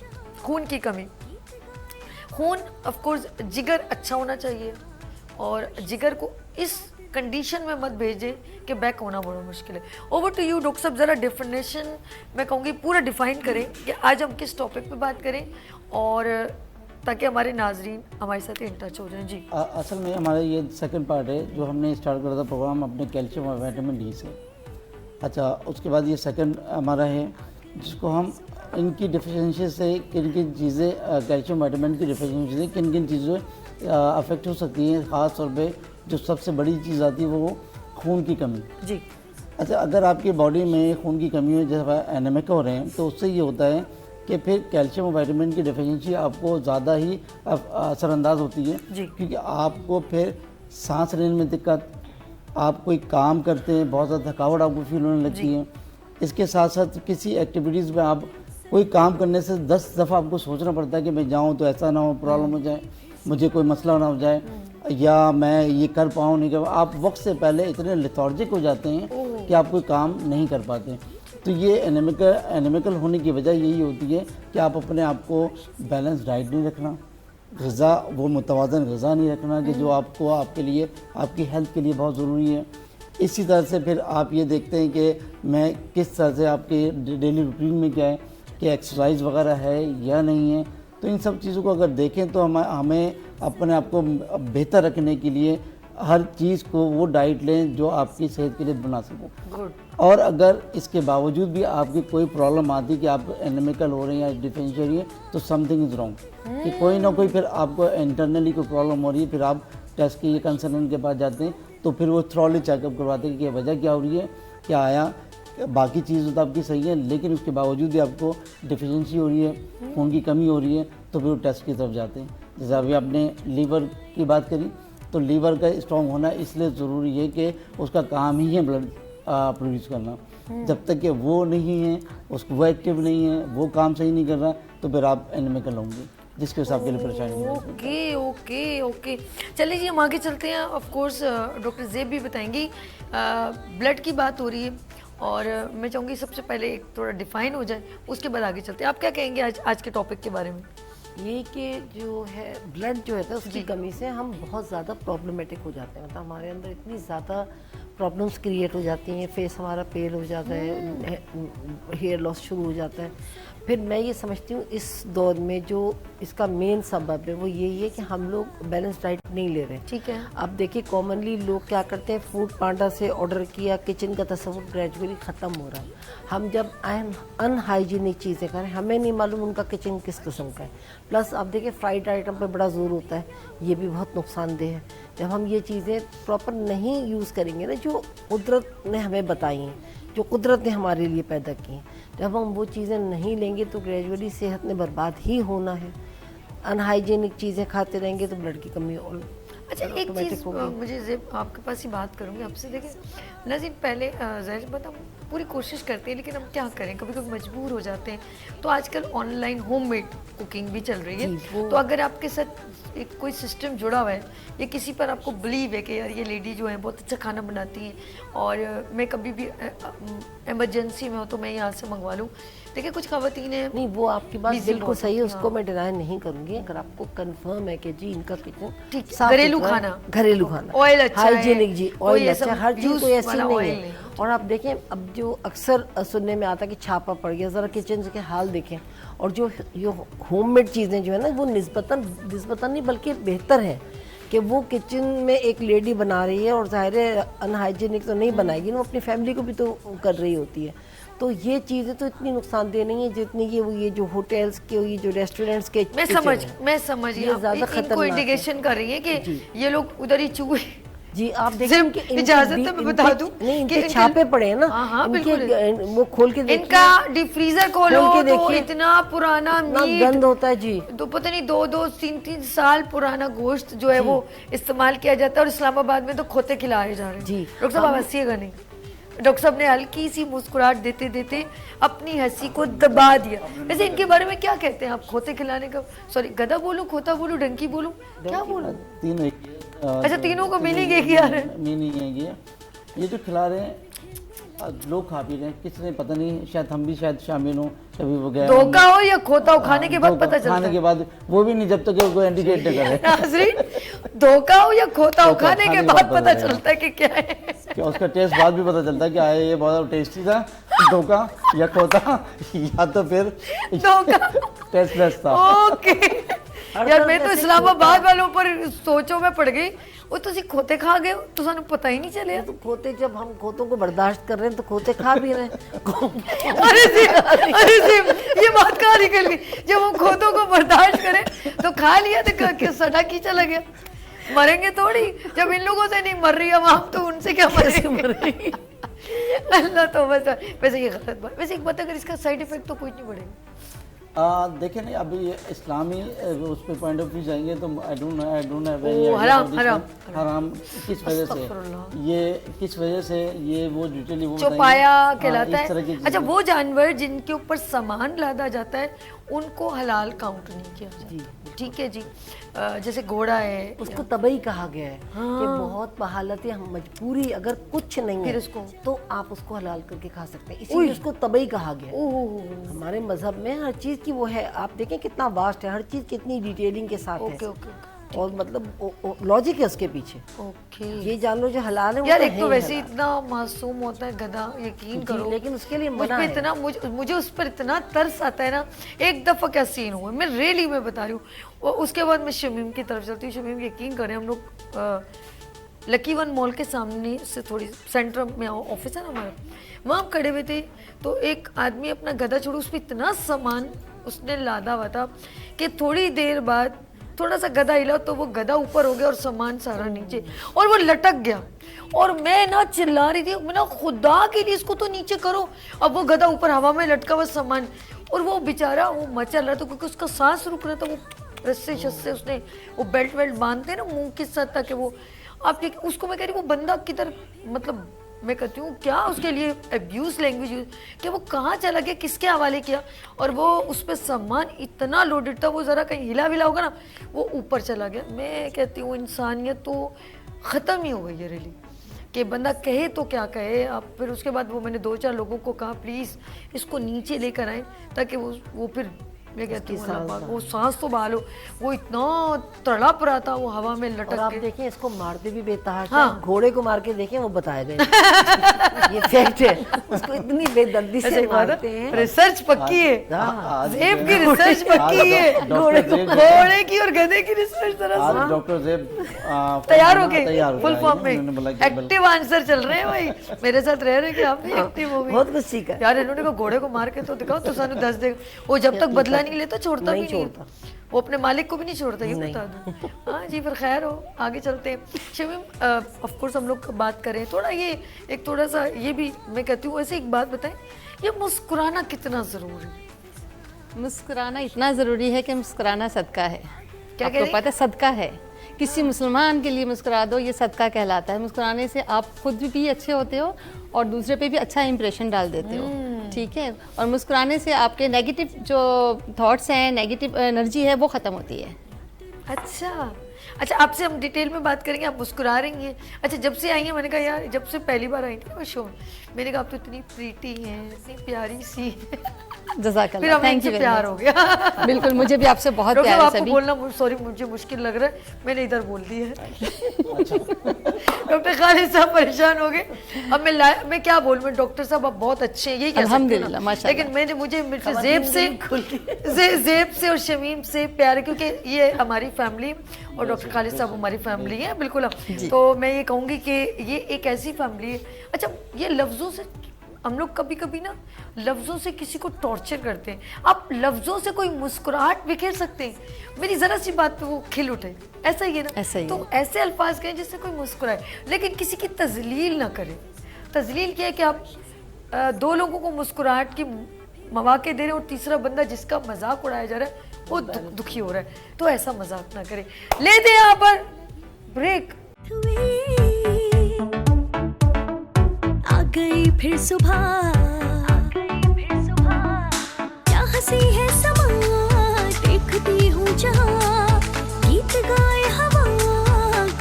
खून की कमी। खून ऑफ कोर्स जिगर अच्छा होना चाहिए और जिगर को इस कंडीशन में मत भेजें कि बैक होना बड़ा मुश्किल है। ओवर टू यू डॉक्टर साहब, ज़रा डिफिनेशन मैं कहूँगी पूरा डिफाइन करें कि आज हम किस टॉपिक पे बात करें और ताकि हमारे नाजरीन हमारे साथ इन टच हो जाएं। जी असल में हमारा ये सेकंड पार्ट है जो हमने स्टार्ट करा था प्रोग्राम अपने कैल्शियम और विटामिन डी से। अच्छा, उसके बाद ये सेकंड हमारा है जिसको हम इनकी डिफिशिएंसी से किन किन चीज़ें, कैल्शियम विटामिन की डिफिशिएंसी से किन किन चीज़ें अफेक्ट हो सकती हैं। ख़ास तौर पे जो सबसे बड़ी चीज़ आती है वो खून की कमी। जी अच्छा, अगर आपकी बॉडी में खून की कमी हो, जैसे एनीमिक हो रहे हैं, तो उससे ये होता है कि फिर कैल्शियम और विटामिन की डिफिशिएंसी आपको ज़्यादा ही असरअंदाज होती है। जी। क्योंकि आपको फिर सांस लेने में दिक्कत, आप कोई काम करते हैं, बहुत ज़्यादा थकावट आपको फील होने लगती है। इसके साथ साथ किसी एक्टिविटीज़ में आप कोई काम करने से 10 दफ़ा आपको सोचना पड़ता है कि मैं जाऊँ तो ऐसा ना हो, प्रॉब्लम हो जाए, मुझे कोई मसला ना हो जाए, या मैं ये कर पाऊँ नहीं कर। आप वक्त से पहले इतने लेथार्जिक हो जाते हैं कि आप कोई काम नहीं कर पाते। तो ये एनीमिकल होने की वजह यही होती है कि आप अपने आप को बैलेंस डाइट नहीं रखना, ग़िज़ा वो मुतवाज़न ग़िज़ा नहीं रखना कि जो आपको आपके लिए आपकी हेल्थ के लिए बहुत ज़रूरी है। इसी तरह से फिर आप ये देखते हैं कि मैं किस तरह से आपके डेली रूटीन में क्या है कि एक्सरसाइज वगैरह है या नहीं है। तो इन सब चीज़ों को अगर देखें तो हमें अपने आप को बेहतर रखने के लिए हर चीज़ को वो डाइट लें जो आपकी सेहत के लिए बना सको। और अगर इसके बावजूद भी आपकी कोई प्रॉब्लम आती है कि आप एनीमिकल हो रहे हैं या डिफेंशियल है तो समथिंग इज़ रॉन्ग, कि कोई ना कोई फिर आपको इंटरनली कोई प्रॉब्लम हो रही है। फिर आप टेस्ट के कंसल्टेंट के पास जाते हैं तो फिर वो थ्रोली चेकअप करवाते हैं कि वजह क्या हो रही है, क्या आया। बाकी चीज़ तो आपकी सही है लेकिन उसके बावजूद भी आपको डिफिशेंसी हो रही है, खून की कमी हो रही है, तो फिर वो टेस्ट की तरफ जाते हैं। जैसे अभी आपने लीवर की बात करी, तो लीवर का स्ट्रॉन्ग होना इसलिए ज़रूरी है कि उसका काम ही है ब्लड प्रोड्यूस करना। जब तक कि वो नहीं है, उसको वो एक्टिव नहीं है, वो काम सही नहीं कर रहा, तो फिर आप एनीमिकल होंगे, जिसके हिसाब के लिए परेशानी होगी। ओके ओके ओके, चलिए जी हम आगे चलते हैं। ऑफ कोर्स डॉक्टर ज़ेब भी बताएंगी, ब्लड की बात हो रही है और मैं चाहूँगी सबसे पहले एक थोड़ा डिफाइन हो जाए, उसके बाद आगे चलते हैं। आप क्या कहेंगे आज के टॉपिक के बारे में? ये कि जो है ब्लड जो है उसकी कमी से हम बहुत ज़्यादा प्रॉब्लमेटिक हो जाते हैं। मतलब हमारे अंदर इतनी ज़्यादा प्रॉब्लम्स क्रिएट हो जाती हैं, फेस हमारा पेल हो जाता है, हेयर लॉस शुरू हो जाता है। फिर मैं ये समझती हूँ इस दौर में जो इसका मेन सबब है वो यही है कि हम लोग बैलेंस डाइट नहीं ले रहे। ठीक है। अब देखिए कॉमनली लोग क्या करते हैं, फूड पांडा से ऑर्डर किया, किचन का तस्वुर ग्रेजुअली ख़त्म हो रहा है। हम जब अनहाइजीनिक चीज़ें करें, हमें नहीं मालूम उनका किचन किस किस्म का है। प्लस अब देखिए फ्राइड आइटम पे बड़ा जोर होता है, ये भी बहुत नुकसानदेह है। जब हम ये चीज़ें प्रॉपर नहीं यूज़ करेंगे ना, जो कुदरत ने हमें बताई हैं, जो कुदरत ने हमारे लिए पैदा की हैं, जब हम वो चीज़ें नहीं लेंगे तो ग्रेजुअली सेहत ने बर्बाद ही होना है। अनहाइजीनिक चीज़ें खाते रहेंगे तो ब्लड की कमी और अच्छा एक चीज़ मुझे ज़ेब आपके पास ही बात करूँगी आपसे। देखिए नाज़रीन, पहले ज़ाहिर बात हम पूरी कोशिश करते हैं लेकिन हम क्या करें, कभी कभी मजबूर हो जाते हैं। तो आजकल ऑनलाइन होममेड कुकिंग भी चल रही है, तो अगर आपके साथ एक कोई सिस्टम जुड़ा हुआ है या किसी पर आपको बिलीव है कि यार ये लेडी जो है बहुत अच्छा खाना बनाती हैं और मैं कभी भी इमरजेंसी में हो तो मैं यहाँ से मंगवा लूँ। देखिए कुछ ख़वातीन हैं, नहीं वो आपकी बात बिल्कुल सही है, उसको मैं डिनाई नहीं करूँगी। अगर आपको कंफर्म है कि जी इनका किचन ठीक, घरेलू खाना, ऑयल अच्छा हाइजीनिक, जी ऑयल अच्छा, हर चीज़ कोई ऐसी वाला नहीं ऑयल है। और आप देखें अब जो अक्सर सुनने में आता है कि छापा पड़ गया, ज़रा किचन के हाल देखें। और जो होममेड चीज़ें जो है ना वो निस्बतन नहीं बल्कि बेहतर है कि वो किचन में एक लेडी बना रही है और ज़ाहिर है अनहाइजीनिक तो नहीं बनाएगी ना, अपनी फैमिली को भी तो कर रही होती है। तो ये चीज़ें तो इतनी नुकसानदेह नहीं है जितनी ये जो होटल्स के, ये जो रेस्टोरेंट्स के मैं समझ ये ज़्यादा खतरनाक इंडिकेशन कर रही है कि ये लोग उधर ही चूहे। जी आप देखें कि इजाजत है मैं बता दूं नहीं इनके छापे पड़े हैं ना। हाँ, इनके वो खोल के देखिए, इनका डीप फ्रीजर खोलो तो इतना पुराना मीट गंद होता है जी। तो पता नहीं 2-3 साल पुराना गोश्त जो है वो इस्तेमाल किया जाता है और इस्लामाबाद में तो खोते खिलाए जा रहे हैं। जी डॉक्टर साहब हंसिएगा नहीं। डॉक्टर साहब ने हल्की सी मुस्कुराहट देते देते अपनी हंसी को दबा दिया। वैसे इनके बारे में क्या कहते हैं आप? खोते खिलाने का, सॉरी गधा बोलूं, खोता बोलूं, डंकी बोलूं, क्या बोलूं? तीनों अच्छा तीनों को मीनिंग एक ही आ रहा है। मीनिंग है ये जो खिला रहे हैं लोग खा पी रहे हैं, किसने पता नहीं, शायद हम भी शायद शामिल हो, कभी वो गया धोखा हो या खोता हो, खाने के बाद पता चलता है। खाने के बाद वो भी नहीं, जब तक वो इंडिकेट न करे। नाज़रीन धोखा हो या खोता हो, खाने के बाद पता चलता है कि क्या है, कि उसका टेस्ट बाद भी पता चलता है कि ये बहुत टेस्टी था, धोखा या खोता या तो फिर धोखा टेस्टलेस था। ओके यार मैं तो इस्लामाबाद वालों पर सोचो में पड़ गई। वो तुसी खोते खा गए हो तो सानू पता ही नहीं चले। तो खोते, जब हम खोतों को बर्दाश्त कर रहे हैं तो खोते खा भी रहे हैं। अरे ये बात कहाँ निकल गई? जब हम खोतों को बर्दाश्त करें तो खा लिया तो सड़ा की चला गया। मरेंगे थोड़ी, जब इन लोगों से नहीं मर रही हम तो उनसे क्या मरेंगे? अल्लाह तो बस। वैसे ये गलत बात। वैसे एक बात, अगर इसका साइड इफेक्ट तो कोई नहीं बढ़ेगा। देखें नहीं, अभी ये इस्लामी उस पे पॉइंट ऑफ व्यू जाएंगे तो आई डोंट ओ, हराम, हराम, हराम किस वजह से, ये किस वजह से, ये वो डिटेली वो चौपाया बताएंगे। कहलाता हाँ, इस तरह की है। चीज़ें। अच्छा, वो जानवर जिनके ऊपर सामान लादा जाता है उनको हलाल काउंट नहीं किया जाता, ठीक है जी। जैसे घोड़ा है, उसको तबई कहा गया है कि बहुत हालतें हम मजबूरी अगर कुछ नहीं फिर है उसको तो आप उसको हलाल करके खा सकते हैं, इसीलिए उसको तबई कहा गया है। ओह, हमारे मजहब में हर चीज़ की वो है, आप देखें कितना वास्ट है, हर चीज़ कितनी डिटेलिंग के साथ ओके है ओके और मतलब लॉजिक है उसके पीछे। ओके। ये जानवर जो हलाल है वो यार तो एक है तो ही वैसे हलाल। इतना मासूम होता है गधा, यकीन जी, करो, लेकिन उसके लिए मुझ मना पे है। इतना मुझे उस पर इतना तरस आता है ना। एक दफा क्या सीन हुआ, मैं रियली मैं बता रही हूँ, और उसके बाद मैं शमीम की तरफ चलती हूँ। शमीम यकीन करें, हम लोग लकी वन मॉल के सामने से थोड़ी सेंटर में ऑफिस है ना हमारा, वहाँ हम खड़े हुए थे तो एक आदमी अपना गधा छोड़ो, उस पर इतना सामान उसने लादा हुआ था कि थोड़ी देर बाद थोड़ा सा गधा हिला तो वो गधा ऊपर हो गया और सामान सारा नीचे, और वो लटक गया। और मैं ना चिल्ला रही थी, मैं ना खुदा के लिए इसको तो नीचे करो। अब वो गधा ऊपर हवा में लटका हुआ सामान, और वो बेचारा वो मचल रहा था क्योंकि उसका सांस रुक रहा था। वो रस्से शस्से उसने वो बेल्ट वेल्ट बांधते ना मुंह के साथ, ताकि वो आप उसको मैं कह रही वो बंदा किधर, मतलब मैं कहती हूँ क्या उसके लिए अब्यूज लैंग्वेज यूज कि वो कहाँ चला गया, किसके हवाले किया। और वो उस पर सामान इतना लोडेड था, वो ज़रा कहीं हिला विला होगा ना वो ऊपर चला गया। मैं कहती हूँ इंसानियत तो ख़त्म ही हो गई है रियली, कि बंदा कहे तो क्या कहे। अब फिर उसके बाद वो मैंने 2-4 लोगों को कहा प्लीज़ इसको नीचे लेकर आए ताकि वो फिर मैं कहती हूँ अल्लाह पाक वो सांस तो बहाल हो। वो इतना तड़प रहा था, वो हवा में लटक और आप के। देखें इसको मारते भी बेतहाशा, हाँ। घोड़े को मार के देखें वो बताया गया ये फैक्ट है, उसको इतनी बेदर्दी से मारते हैं। रिसर्च पक्की है, हाँ। ज़ेब की रिसर्च पक्की है, घोड़े की और गधे की रिसर्च दरअसल। डॉक्टर ज़ेब तैयार हो गए तैयार फुल फॉर्म में, उन्होंने बोला कि एक्टिव आंसर चल रहे हैं भाई, मेरे साथ रह रहे कि आप भी एक्टिव हो गए। बहुत कुछ सीखा है। यार इन्होंने कहा घोड़े को मार के तो दिखाओ तो सानू 10 देगा। वो जब तक बदला नहीं लेता छोड़ता भी नहीं छोड़ता। वो अपने मालिक को भी नहीं छोड़ता, ये बता दूं। हाँ जी, फिर खैर हो, आगे चलते हैं। शमीम, ऑफ कोर्स हम लोग बात करें थोड़ा ये एक थोड़ा सा ये भी मैं कहती हूँ ऐसे एक बात बताएं, ये मुस्कुराना कितना ज़रूरी है? मुस्कुराना इतना ज़रूरी है कि मुस्कुराना सदका है। क्या आपको पता है सदका है, किसी मुसलमान के लिए मुस्कुरा दो, ये सदका कहलाता है। मुस्कुराने से आप खुद भी अच्छे होते हो और दूसरे पे भी अच्छा इंप्रेशन डाल देते हो, ठीक है। और मुस्कुराने से आपके नेगेटिव जो थॉट्स हैं, नेगेटिव एनर्जी है वो ख़त्म होती है। अच्छा, आपसे हम डिटेल में बात करेंगे। आप मुस्कुरा रही हैं, अच्छा जब से आई हैं, मैंने कहा यार जब से पहली बार आई थी वो शो, मैंने कहा आप तो इतनी प्रीटी हैं, इतनी प्यारी सी फिर जज़ाकल्लाह, हमें थैंक यू, इनसे प्यार हो गया। बिल्कुल, मुझे भी आपसे बहुत डॉक्टर प्यार है आपको सभी। बोलना सॉरी मुझे मुश्किल लग रहा है, मैंने इधर बोल दिया है। डॉक्टर खालिद साहब परेशान हो गए। अब मैं क्या बोलूं, मैं डॉक्टर साहब आप बहुत अच्छे हैं यही कह सकते हैं अल्हम्दुलिल्लाह, ना। माशाअल्लाह। लेकिन मुझे ज़ेब से और शमीम से प्यार है क्योंकि ये हमारी फैमिली और डॉक्टर खालिद साहब हमारी फैमिली है बिल्कुल। तो मैं ये कहूँगी कि ये एक ऐसी फैमिली है। अच्छा, ये लफ्ज़ों से हम लोग कभी कभी ना लफ्ज़ों से किसी को टॉर्चर करते हैं। आप लफ्ज़ों से कोई मुस्कुराहट बिखेर सकते हैं, मेरी ज़रा सी बात पे वो खिल उठे, ऐसा ही है ना। ऐसा ही तो ऐसे अल्फाज कहें जिससे कोई मुस्कुराए, लेकिन किसी की तजलील ना करें। तजलील क्या है कि आप 2 लोगों को मुस्कुराहट की मौके दे रहे हैं और तीसरा बंदा जिसका मजाक उड़ाया जा रहा है वो दुखी हो रहा है, तो ऐसा मजाक ना करें। लेते हैं यहाँ पर ब्रेक। आ गई फिर सुबह, क्या हंसी है समा, देखती हूँ जहाँ, गीत गाए हवा,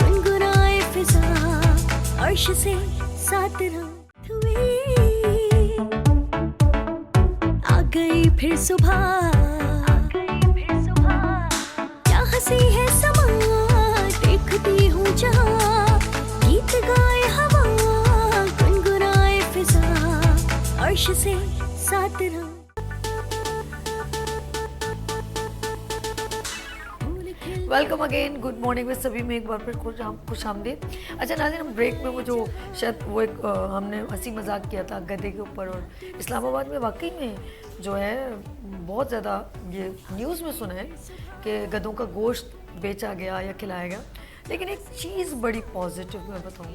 गुनगुनाए फिजा, अर्श से साथ आ गई फिर सुबह, क्या हंसी है समा, देखती हूँ जहाँ, गीत गाए हवा, गुनगुनाए फिजा, अर्श से साथ रहो। वेलकम अगेन, गुड मॉर्निंग में सभी में एक बार फिर खुश आमदीद। अच्छा नाज़रीन, हम ब्रेक में वो जो शायद वो एक हमने हंसी मजाक किया था गधे के ऊपर, और इस्लामाबाद में वाकई में जो है बहुत ज़्यादा ये न्यूज़ में सुना है कि गधों का गोश्त बेचा गया या खिलाया गया। लेकिन एक चीज़ बड़ी पॉजिटिव मैं बताऊँ,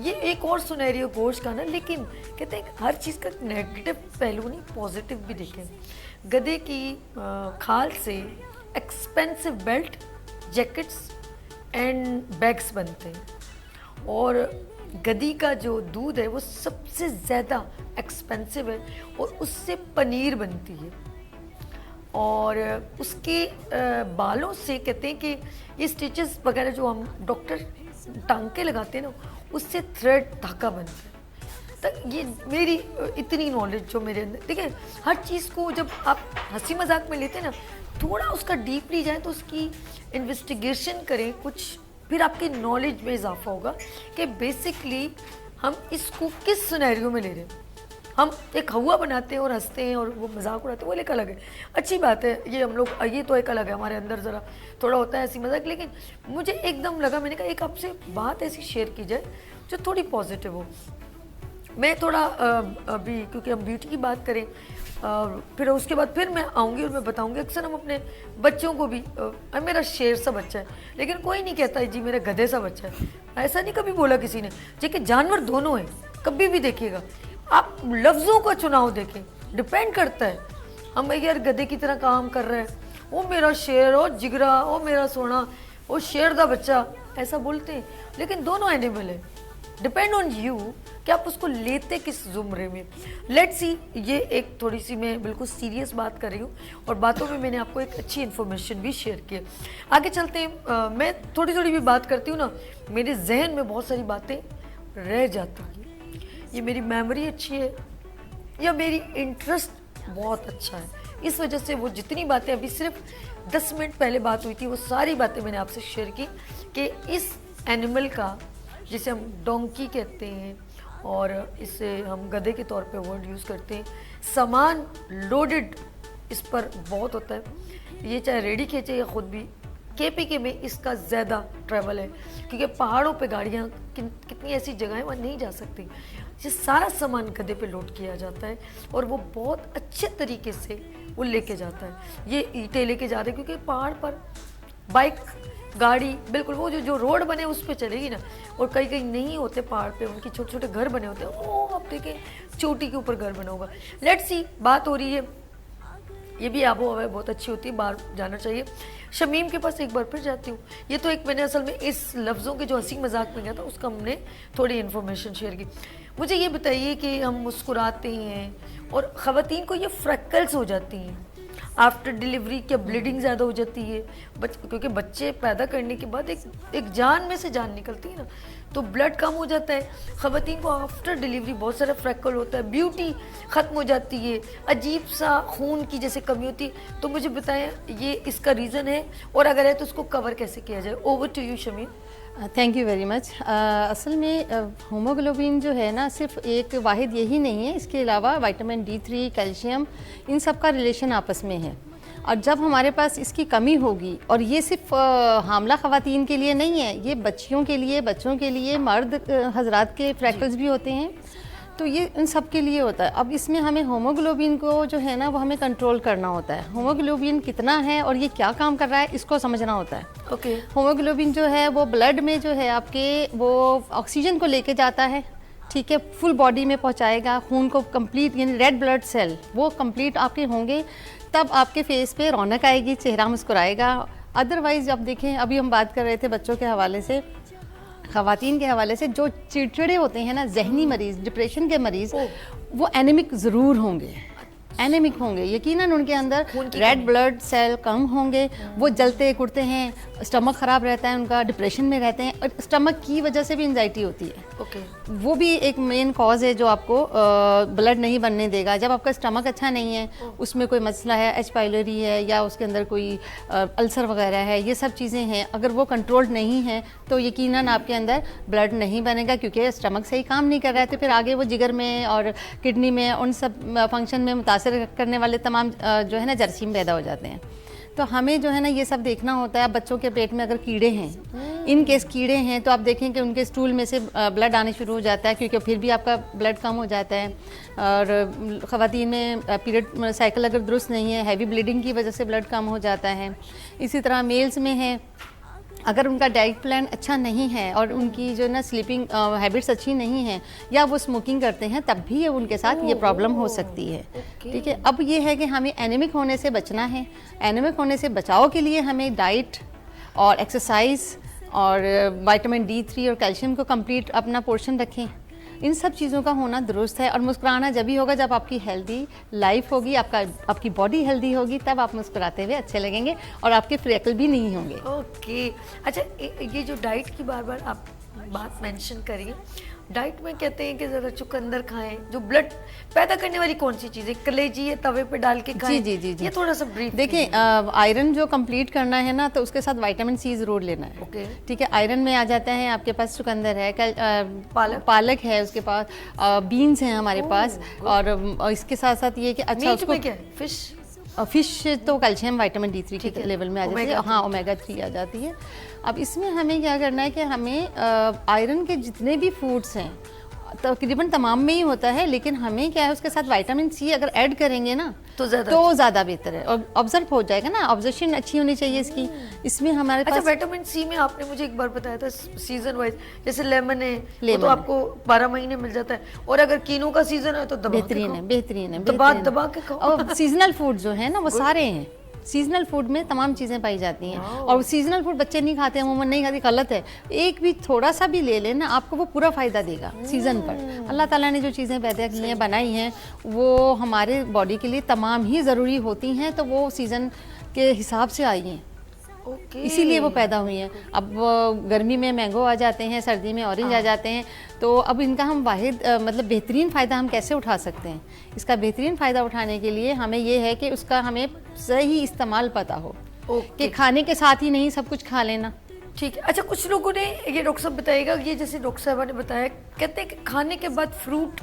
ये एक और सुनहरी गोश्त का ना, लेकिन कहते हैं हर चीज़ का नेगेटिव पहलू नहीं, पॉजिटिव भी देखें। गधे की खाल से expensive belt, jackets and bags बनते हैं। और गधी का जो दूध है वो सबसे ज़्यादा एक्सपेंसिव है और उससे पनीर बनती है। और उसके बालों से कहते हैं कि ये स्टिचेस वगैरह जो हम डॉक्टर टांके लगाते हैं ना, उससे थ्रेड धागा बनता है। तक ये मेरी इतनी नॉलेज जो मेरे अंदर, देखिए हर चीज़ को जब आप हंसी मजाक में लेते हैं ना, थोड़ा उसका डीपली जाए तो उसकी इन्वेस्टिगेशन करें कुछ, फिर आपकी नॉलेज में इजाफा होगा कि बेसिकली हम इसको किस सिनेरियो में ले रहे हैं। हम एक हवा बनाते हैं और हंसते हैं और वो मजाक उड़ाते हैं, वो एक अलग है, अच्छी बात है, ये हम लोग, ये तो एक अलग है, हमारे अंदर ज़रा थोड़ा होता है ऐसी मजाक। लेकिन मुझे एकदम लगा, मैंने कहा एक आपसे बात ऐसी शेयर की जाए जो थोड़ी पॉजिटिव हो। मैं थोड़ा अभी क्योंकि हम ब्यूटी की बात करें, फिर उसके बाद फिर मैं आऊँगी और मैं बताऊँगी। अक्सर हम अपने बच्चों को भी मेरा शेर सा बच्चा है, लेकिन कोई नहीं कहता है जी मेरा गधे सा बच्चा है, ऐसा नहीं कभी बोला किसी ने। ठीक है, जानवर दोनों हैं, कभी भी देखिएगा आप लफ्ज़ों का चुनाव देखें, डिपेंड करता है। हम यार गधे की तरह काम कर रहे हैं, वो मेरा शेर, ओ जिगरा, ओ मेरा सोना, ओ शेर दा बच्चा, ऐसा बोलते हैं, लेकिन दोनों एनिमल है। डिपेंड ऑन यू कि आप उसको लेते किस जुमरे में। लेट्स सी, ये एक थोड़ी सी मैं बिल्कुल सीरियस बात कर रही हूँ और बातों में मैंने आपको एक अच्छी इन्फॉर्मेशन भी शेयर की है। आगे चलते हैं। मैं थोड़ी थोड़ी भी बात करती हूँ ना, मेरे जहन में बहुत सारी बातें रह जाती हैं। ये मेरी मेमोरी अच्छी है या मेरी इंटरेस्ट बहुत अच्छा है, इस वजह से वो जितनी बातें अभी सिर्फ 10 मिनट पहले बात हुई थी, वो सारी बातें मैंने आपसे शेयर की कि इस एनिमल का, जिसे हम डोंकी कहते हैं और इसे हम गधे के तौर पे वर्ड यूज़ करते हैं, सामान लोडेड इस पर बहुत होता है। ये चाहे रेडी खींचे या ख़ुद भी, KPK में इसका ज़्यादा ट्रैवल है क्योंकि पहाड़ों पे गाड़ियाँ कितनी ऐसी जगह है वहाँ नहीं जा सकती। ये सारा सामान गधे पे लोड किया जाता है और वो बहुत अच्छे तरीके से वो लेके जाता है। ये ईंटें लेके जाते हैं क्योंकि पहाड़ पर बाइक, गाड़ी बिल्कुल वो जो रोड बने उस पर चलेगी ना, और कहीं कहीं नहीं होते पहाड़ पे, उनकी छोटे छोटे घर बने होते हैं, वो आप देखें चोटी के ऊपर घर बना होगा। लेट्स सी, बात हो रही है, ये भी आबो हवा बहुत अच्छी होती है, बाहर जाना चाहिए। शमीम के पास एक बार फिर जाती हूँ। ये तो एक मैंने असल में इस लफ्ज़ों के जो हंसी मजाक में गया था उसका हमने थोड़ी इन्फॉर्मेशन शेयर की। मुझे ये बताइए कि हम मुस्कुराते हैं और ख़वातीन को ये फ्रैकल्स हो जाती हैं आफ्टर डिलीवरी, क्या ब्लीडिंग ज़्यादा हो जाती है? क्योंकि बच्चे पैदा करने के बाद एक जान में से जान निकलती है ना, तो ब्लड कम हो जाता है। ख़वातीन को आफ्टर डिलीवरी बहुत सारा फ्रैकल होता है, ब्यूटी ख़त्म हो जाती है, अजीब सा खून की जैसे कमी होती है। तो मुझे बताएं ये इसका रीज़न है, और अगर है तो उसको कवर कैसे किया जाए? Over to you Shamim. Thank you very much. असल में होमोग्लोबिन जो है ना, सिर्फ एक वाहिद यही नहीं है, इसके अलावा विटामिन D3, कैल्शियम, इन सब का रिलेशन आपस में है। और जब हमारे पास इसकी कमी होगी, और ये सिर्फ हामला ख़वातीन के लिए नहीं है, ये बच्चियों के लिए, बच्चों के लिए, मर्द हजरात के फ्रैकल्स भी होते हैं, तो ये इन सब के लिए होता है। अब इसमें हमें होमोग्लोबिन को जो है ना वो हमें कंट्रोल करना होता है। होमोग्लोबिन कितना है और ये क्या काम कर रहा है इसको समझना होता है। ओके। होमोग्लोबिन जो है वो ब्लड में जो है आपके वो ऑक्सीजन को लेके जाता है, ठीक है, फुल बॉडी में पहुंचाएगा खून को कंप्लीट, यानी रेड ब्लड सेल वो कंप्लीट आपके होंगे, तब आपके फेस पे रौनक आएगी, चेहरा मुस्कुराएगा। अदरवाइज अब देखें, अभी हम बात कर रहे थे बच्चों के हवाले से, ख़वातीन के हवाले से, जो चिड़चिड़े होते हैं ना, जहनी मरीज़, डिप्रेशन के मरीज़, वो एनीमिक ज़रूर होंगे, एनीमिक होंगे, यकीनन उनके अंदर रेड ब्लड सेल कम होंगे, वो जलते कुड़ते हैं, स्टमक ख़राब रहता है उनका, डिप्रेशन में रहते हैं, और स्टमक की वजह से भी एंजाइटी होती है। ओके। वो भी एक मेन कॉज है जो आपको ब्लड नहीं बनने देगा। जब आपका स्टमक अच्छा नहीं है, उसमें कोई मसला है, H. पाइलोरी है या उसके अंदर कोई अल्सर वगैरह है, ये सब चीज़ें हैं, अगर वो कंट्रोल्ड नहीं है तो यकीनन आपके अंदर ब्लड नहीं बनेगा, क्योंकि स्टमक सही काम नहीं कर रहा है, तो फिर आगे वो जिगर में और किडनी में, उन सब फंक्शन में मुतासर करने वाले तमाम जो है ना जरासीम पैदा हो जाते हैं। तो हमें जो है ना ये सब देखना होता है। अब बच्चों के पेट में अगर कीड़े हैं, इन केस कीड़े हैं, तो आप देखें कि उनके स्टूल में से ब्लड आने शुरू हो जाता है, क्योंकि फिर भी आपका ब्लड कम हो जाता है। और ख़वातीन में पीरियड साइकिल अगर दुरुस्त नहीं है, हैवी ब्लीडिंग की वजह से ब्लड कम हो जाता है। इसी तरह मेल्स में है अगर उनका डाइट प्लान अच्छा नहीं है और उनकी जो ना स्लीपिंग हैबिट्स अच्छी नहीं है या वो स्मोकिंग करते हैं, तब भी उनके साथ ये प्रॉब्लम हो सकती है। ठीक है, अब ये है कि हमें एनीमिक होने से बचना है। एनीमिक होने से बचाव के लिए हमें डाइट और एक्सरसाइज और विटामिन D3 और कैल्शियम को कंप्लीट अपना पोर्शन रखें। इन सब चीज़ों का होना दुरुस्त है। और मुस्कुराना जब भी होगा जब आपकी हेल्दी लाइफ होगी, आपकी बॉडी हेल्दी होगी, तब आप मुस्कुराते हुए अच्छे लगेंगे और आपके फ्रेकल भी नहीं होंगे। ओके, अच्छा ये जो डाइट की बार बार आप बात मेंशन करिए, डाइट में कहते हैं कि ज़रा चुकंदर खाएं, जो ब्लड पैदा करने वाली कौन सी चीज़ है, कलेजी है तवे पे डाल के खाएं? जी। ये थोड़ा सा ब्रीफ देखिए, आयरन जो कंप्लीट करना है ना, तो उसके साथ विटामिन C ज़रूर लेना है। ओके। ठीक है, आयरन में आ जाता है आपके पास चुकंदर है, पालक है, उसके पास बीन्स हैं हमारे पास, और इसके साथ साथ ये कि अच्छा मीट उसको में क्या है? फिश तो कैल्शियम विटामिन D3 के लेवल में आ जाती है। हाँ, ओमेगा 3 आ जाती है। अब इसमें हमें क्या करना है कि हमें आयरन के जितने भी फूड्स हैं तकरीबन तमाम में ही होता है, लेकिन हमें क्या है उसके साथ विटामिन C अगर ऐड करेंगे ना तो ज़्यादा बेहतर है और ऑब्जर्व हो जाएगा ना, ऑब्जर्वेशन अच्छी होनी चाहिए इसकी। इसमें हमारे पास विटामिन C में आपने मुझे एक बार बताया था सीजन वाइज, जैसे लेमन है वो तो आपको 12 महीने मिल जाता है, और अगर कीनू का सीजन है तो बेहतरीन है दबा के खाओ। और सीजनल फूड जो है ना वो सारे हैं, सीजनल फूड में तमाम चीज़ें पाई जाती हैं, और सीजनल फूड बच्चे नहीं खाते, अमूमन नहीं खाते, गलत है। एक भी थोड़ा सा भी ले लेना, आपको वो पूरा फ़ायदा देगा सीज़न पर। अल्लाह ताला ने जो चीज़ें पैदा की हैं, बनाई हैं, वो हमारे बॉडी के लिए तमाम ही ज़रूरी होती हैं, तो वो सीज़न के हिसाब से आई हैं, इसीलिए वो पैदा हुई हैं। अब गर्मी में मैंगो आ जाते हैं, सर्दी में ऑरेंज आ जाते हैं, तो अब इनका हम मतलब बेहतरीन फ़ायदा हम कैसे उठा सकते हैं? इसका बेहतरीन फ़ायदा उठाने के लिए हमें ये है कि उसका हमें सही इस्तेमाल पता हो, कि खाने के साथ ही नहीं सब कुछ खा लेना। ठीक है, अच्छा कुछ लोगों ने ये डॉक्टर साहब बताइएगा, ये जैसे डॉक्टर साहबा ने बताया, कहते हैं कि खाने के बाद फ्रूट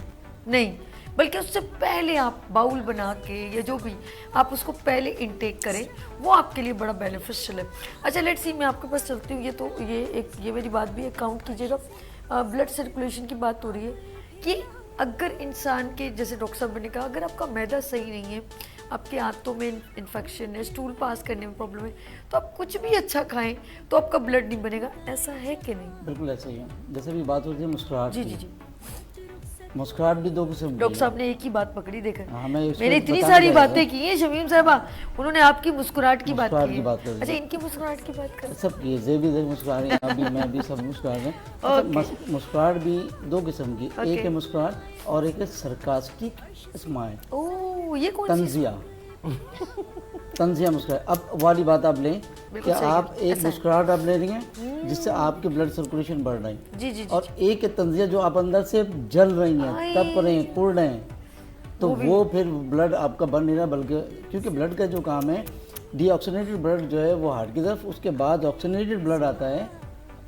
नहीं, बल्कि उससे पहले आप बाउल बना के या जो भी आप उसको पहले इनटेक करें, वो आपके लिए बड़ा बेनिफिशियल है। अच्छा लेट्स सी, मैं आपके पास चलती हूँ, ये मेरी बात भी काउंट कीजिएगा। ब्लड सर्कुलेशन की बात हो रही है कि अगर इंसान के, जैसे डॉक्टर साहब ने कहा, अगर आपका मैदा सही नहीं है, आपके आंतों में इन्फेक्शन है, स्टूल पास करने में प्रॉब्लम है, तो आप कुछ भी अच्छा खाएं तो आपका ब्लड नहीं बनेगा, ऐसा है कि नहीं? बिल्कुल ऐसा ही है। जैसे भी बात होती है मुस्कुराहट जी की, जी जी, मुस्कुराहट भी दो किस्म की डॉक्टर है। साहब ने एक ही बात पकड़ी, देखा मैंने इतनी सारी बातें की हैं शमीम साहबा, उन्होंने आपकी मुस्कुराहट की बात की है। अच्छा इनकी मुस्कुराहट की बात करें। सब की जे भी मुस्कुराहट है, अभी मैं भी सब मुस्कुराहट है। अच्छा, मुस्कुराहट भी दो किस्म की, एक है मुस्कुराहट और एक है सरकास्टिक स्माइल। ओह, ये कौन सी? तंजिया तंजिया मुस्कुराहट। अब वाली बात आप लें कि आप एक मुस्कुराहट आप ले रही हैं जिससे आपके ब्लड सर्कुलेशन बढ़ रही है, जी जी, और एक तंजिया जो आप अंदर से जल रही हैं, तप रहे हैं, कुड़ रहे हैं, तो वो फिर ब्लड आपका बन नहीं रहा, बल्कि क्योंकि ब्लड का जो काम है, डीऑक्सीनेटेड ब्लड जो है वो हार्ट की तरफ, उसके बाद ऑक्सीनेटेड ब्लड आता है